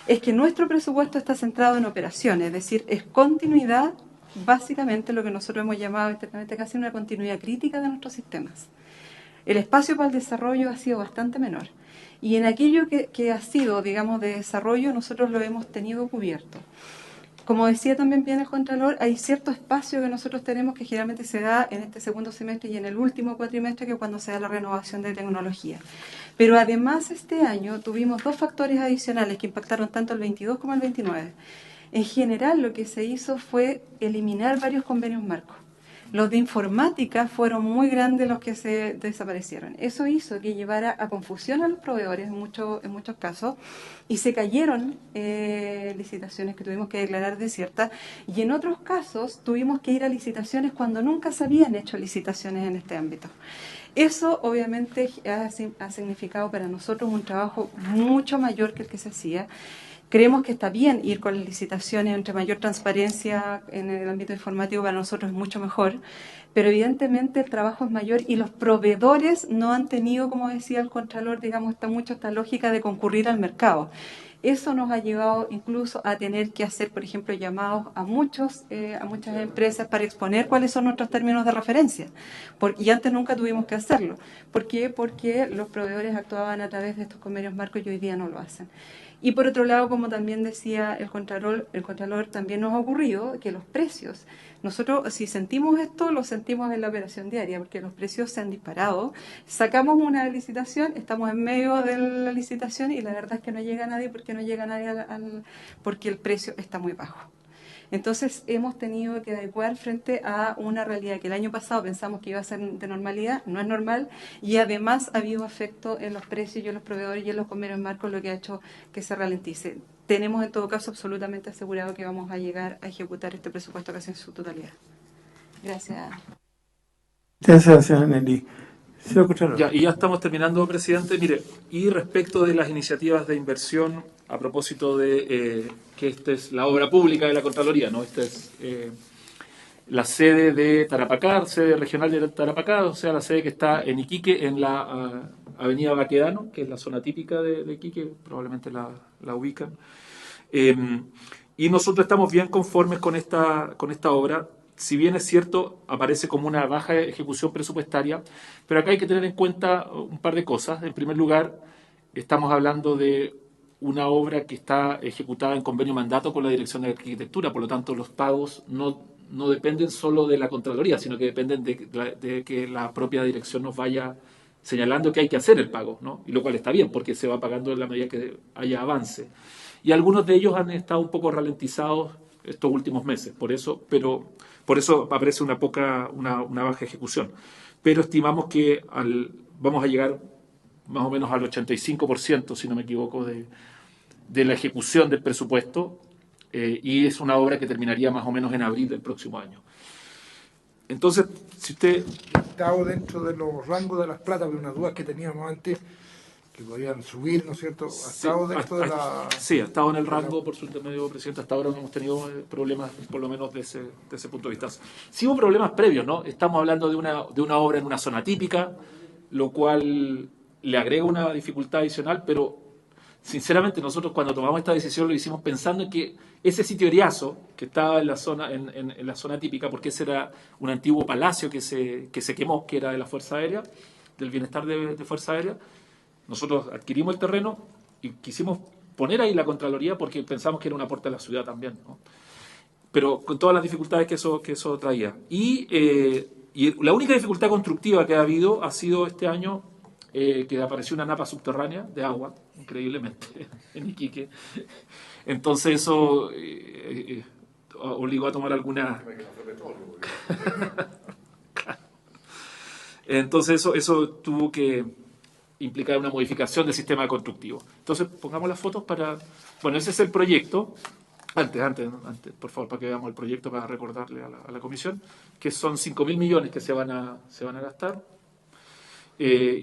es que nuestro presupuesto está centrado en operaciones, es decir, es continuidad, básicamente lo que nosotros hemos llamado internamente casi una continuidad crítica de nuestros sistemas. El espacio para el desarrollo ha sido bastante menor. Y en aquello que ha sido, digamos, de desarrollo, nosotros lo hemos tenido cubierto. Como decía también bien el Contralor, hay cierto espacio que nosotros tenemos que generalmente se da en este segundo semestre y en el último cuatrimestre, que es cuando se da la renovación de tecnología. Pero además este año tuvimos dos factores adicionales que impactaron tanto el 22 como el 29. En general lo que se hizo fue eliminar varios convenios marcos. Los de informática fueron muy grandes los que se desaparecieron. Eso hizo que llevara a confusión a los proveedores en muchos casos, y se cayeron licitaciones que tuvimos que declarar desiertas, y en otros casos tuvimos que ir a licitaciones cuando nunca se habían hecho licitaciones en este ámbito. Eso obviamente ha significado para nosotros un trabajo mucho mayor que el que se hacía. Creemos que está bien ir con las licitaciones, entre mayor transparencia en el ámbito informático para nosotros es mucho mejor, pero evidentemente el trabajo es mayor y los proveedores no han tenido, como decía el Contralor, digamos, esta lógica de concurrir al mercado. Eso nos ha llevado incluso a tener que hacer, por ejemplo, llamados a muchas empresas para exponer cuáles son nuestros términos de referencia. Y antes nunca tuvimos que hacerlo. ¿Por qué? Porque los proveedores actuaban a través de estos convenios marcos y hoy día no lo hacen. Y por otro lado, como también decía el Contralor también nos ha ocurrido que los precios, nosotros si sentimos esto, lo sentimos en la operación diaria, porque los precios se han disparado. Sacamos una licitación, estamos en medio de la licitación y la verdad es que no llega nadie porque el precio está muy bajo. Entonces hemos tenido que adecuar frente a una realidad que el año pasado pensamos que iba a ser de normalidad, no es normal, y además ha habido efecto en los precios y en los proveedores y en los convenios marcos, lo que ha hecho que se ralentice. Tenemos en todo caso absolutamente asegurado que vamos a llegar a ejecutar este presupuesto casi en su totalidad. Gracias. Gracias, señora Nelly. Señor Contralor. Ya, y ya estamos terminando, presidente. Mire, y respecto de las iniciativas de inversión, a propósito de que esta es la obra pública de la Contraloría, ¿no? Esta es la sede de Tarapacá, sede regional de Tarapacá, o sea, la sede que está en Iquique, en la avenida Baquedano, que es la zona típica de Iquique, probablemente la ubican. Y nosotros estamos bien conformes con esta obra. Si bien es cierto, aparece como una baja ejecución presupuestaria, pero acá hay que tener en cuenta un par de cosas. En primer lugar, estamos hablando de una obra que está ejecutada en convenio mandato con la Dirección de Arquitectura, por lo tanto los pagos no dependen solo de la Contraloría, sino que dependen de que la propia dirección nos vaya señalando que hay que hacer el pago, ¿no? Y lo cual está bien, porque se va pagando en la medida que haya avance. Y algunos de ellos han estado un poco ralentizados estos últimos meses, por eso aparece una baja ejecución. Pero estimamos que vamos a llegar más o menos al 85%, si no me equivoco, de la ejecución del presupuesto, y es una obra que terminaría más o menos en abril del próximo año. Entonces, si usted... Estado dentro de los rangos de las platas, porque unas dudas que teníamos antes, que podían subir, ¿no es cierto? ¿Ha estado dentro de la...? Sí, ha estado en el rango, por su intermedio, presidente. Hasta ahora no hemos tenido problemas, por lo menos de ese punto de vista. Sí hubo problemas previos, ¿no? Estamos hablando de una obra en una zona típica, lo cual le agrega una dificultad adicional, pero sinceramente nosotros cuando tomamos esta decisión lo hicimos pensando en que ese sitio Eriazo, que estaba en la zona típica, porque ese era un antiguo palacio que se quemó, que era de la Fuerza Aérea, del bienestar de Fuerza Aérea, nosotros adquirimos el terreno y quisimos poner ahí la Contraloría porque pensamos que era un aporte a la ciudad también, ¿no? Pero con todas las dificultades que eso traía. Y la única dificultad constructiva que ha habido ha sido este año que apareció una napa subterránea de agua, increíblemente, en Iquique. Entonces eso obligó a tomar alguna... Entonces eso tuvo que implicar una modificación del sistema constructivo. Entonces pongamos las fotos para... Bueno, ese es el proyecto. Antes, por favor, para que veamos el proyecto, para recordarle a la comisión, que son 5.000 millones que se van a gastar.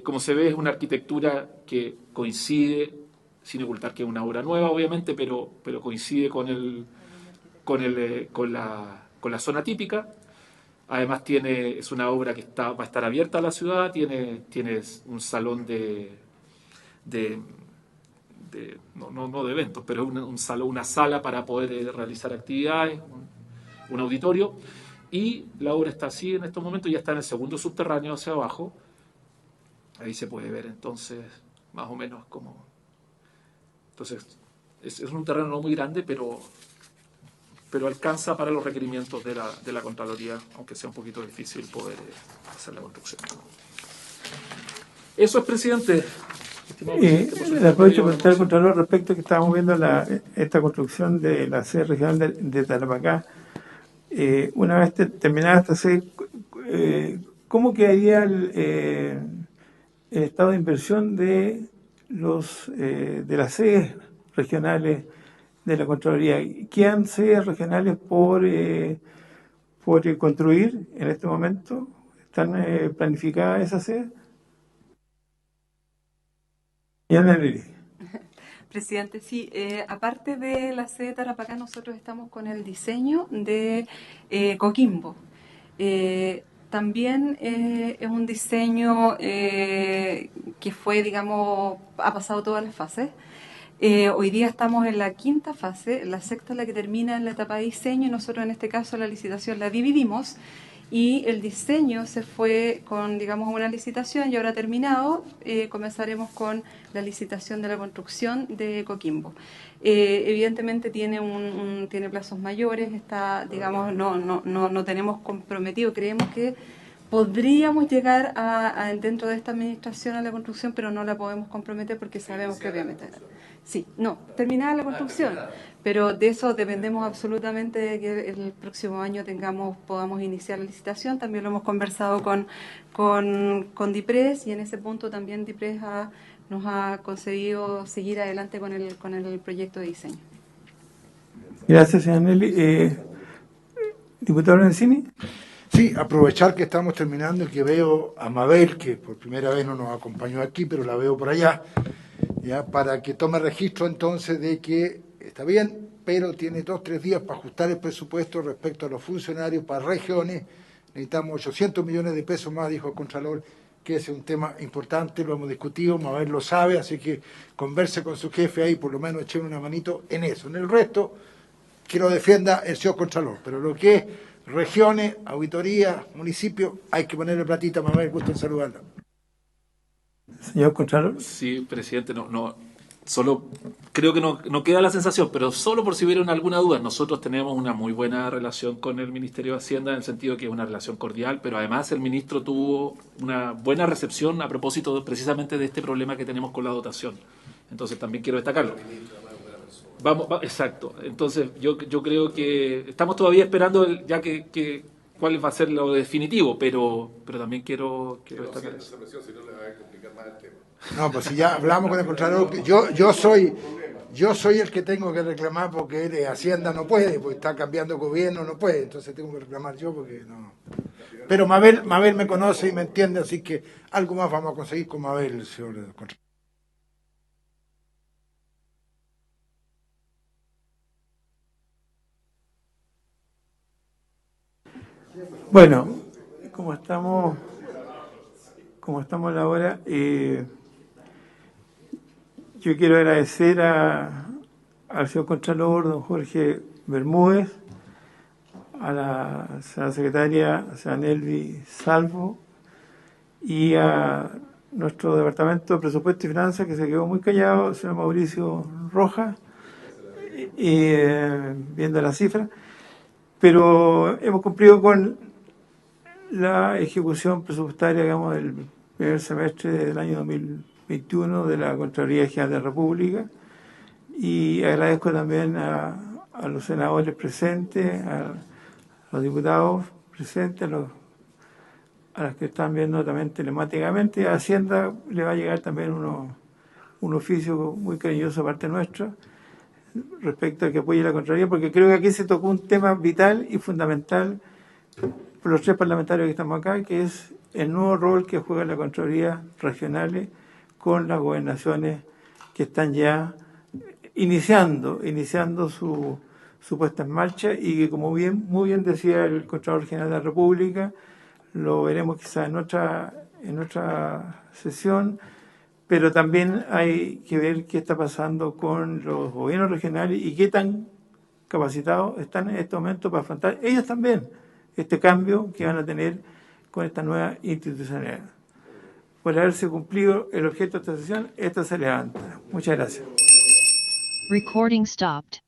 Como se ve, es una arquitectura que coincide, sin ocultar que es una obra nueva, obviamente, pero coincide con la zona típica. Además es una obra que va a estar abierta a la ciudad, tiene un salón no de eventos, pero un salón, una sala para poder realizar actividades, un auditorio, y la obra está así en estos momentos, ya está en el segundo subterráneo hacia abajo. Ahí se puede ver entonces más o menos cómo. Entonces es un terreno no muy grande, pero alcanza para los requerimientos de la Contraloría, aunque sea un poquito difícil poder hacer la construcción. Eso es, presidente. Le aprovecho para preguntar al Contralor respecto a que estábamos viendo esta construcción de la sede regional de Tarapacá. Una vez terminada esta sede, ¿cómo quedaría el estado de inversión de las sedes regionales de la Contraloría? ¿Quedan sedes regionales por construir en este momento? ¿Están planificadas esas sedes? Presidente, sí, aparte de la sede de Tarapacá, nosotros estamos con el diseño de Coquimbo. También es un diseño que fue, digamos, ha pasado todas las fases. Hoy día estamos en la quinta fase, la sexta es la que termina en la etapa de diseño, y nosotros en este caso la licitación la dividimos, y el diseño se fue con, digamos, una licitación y ahora terminado, comenzaremos con la licitación de la construcción de Coquimbo. Evidentemente tiene plazos mayores, está, digamos, no tenemos comprometido, creemos que podríamos llegar dentro de esta administración a la construcción, pero no la podemos comprometer porque sabemos que obviamente Sí, no, terminada la construcción, pero de eso dependemos absolutamente de que el próximo año podamos iniciar la licitación. También lo hemos conversado con DIPRES, y en ese punto también DIPRES nos ha concedido seguir adelante con el proyecto de diseño. Gracias, señor Nelly. Diputado Lorenzini. Sí, aprovechar que estamos terminando y que veo a Mabel, que por primera vez no nos acompañó aquí, pero la veo por allá, ya para que tome registro entonces de que está bien, pero tiene 2 o 3 días para ajustar el presupuesto respecto a los funcionarios para regiones. Necesitamos 800 millones de pesos más, dijo el Contralor, que ese es un tema importante, lo hemos discutido, Mabel lo sabe, así que converse con su jefe ahí, por lo menos echen una manito en eso. En el resto, que lo defienda el señor Contralor, pero lo que es regiones, auditoría, municipios, hay que ponerle platita. Mabel, gusto en saludarla. Señor Contralor. Sí, presidente, solo creo que no queda la sensación, pero solo por si hubiera alguna duda, nosotros tenemos una muy buena relación con el Ministerio de Hacienda, en el sentido que es una relación cordial, pero además el ministro tuvo una buena recepción a propósito precisamente de este problema que tenemos con la dotación. Entonces también quiero destacarlo. Exacto. Entonces yo creo que estamos todavía esperando cuál va a ser lo definitivo, pero también quiero destacar eso. No, pues si ya hablamos con el Contralor, yo soy el que tengo que reclamar, porque él de Hacienda no puede, porque está cambiando gobierno, no puede, entonces tengo que reclamar yo porque no. Pero Mabel me conoce y me entiende, así que algo más vamos a conseguir con Mabel, señor Contralor. Bueno, como estamos a la hora, yo quiero agradecer al señor Contralor, don Jorge Bermúdez, a la señora secretaria, a señora Nelvi Salvo, y a nuestro Departamento de Presupuesto y Finanzas, que se quedó muy callado, el señor Mauricio Rojas, viendo las cifras, pero hemos cumplido con la ejecución presupuestaria, digamos, del primer semestre del año 2021 de la Contraloría General de la República, y agradezco también a los senadores presentes, a los diputados presentes, a los que están viendo también telemáticamente. A Hacienda le va a llegar también un oficio muy cariñoso de parte nuestra respecto a que apoye la Contraloría, porque creo que aquí se tocó un tema vital y fundamental por los 3 parlamentarios que estamos acá, que es el nuevo rol que juega la Contraloría regionales con las gobernaciones que están ya iniciando su puesta en marcha, y que, como muy bien decía el Contralor General de la República, lo veremos quizás en otra sesión, pero también hay que ver qué está pasando con los gobiernos regionales y qué tan capacitados están en este momento para afrontar ellos también este cambio que van a tener con esta nueva institucionalidad. Por haberse cumplido el objeto de esta sesión, esta se levanta. Muchas gracias. Recording stopped.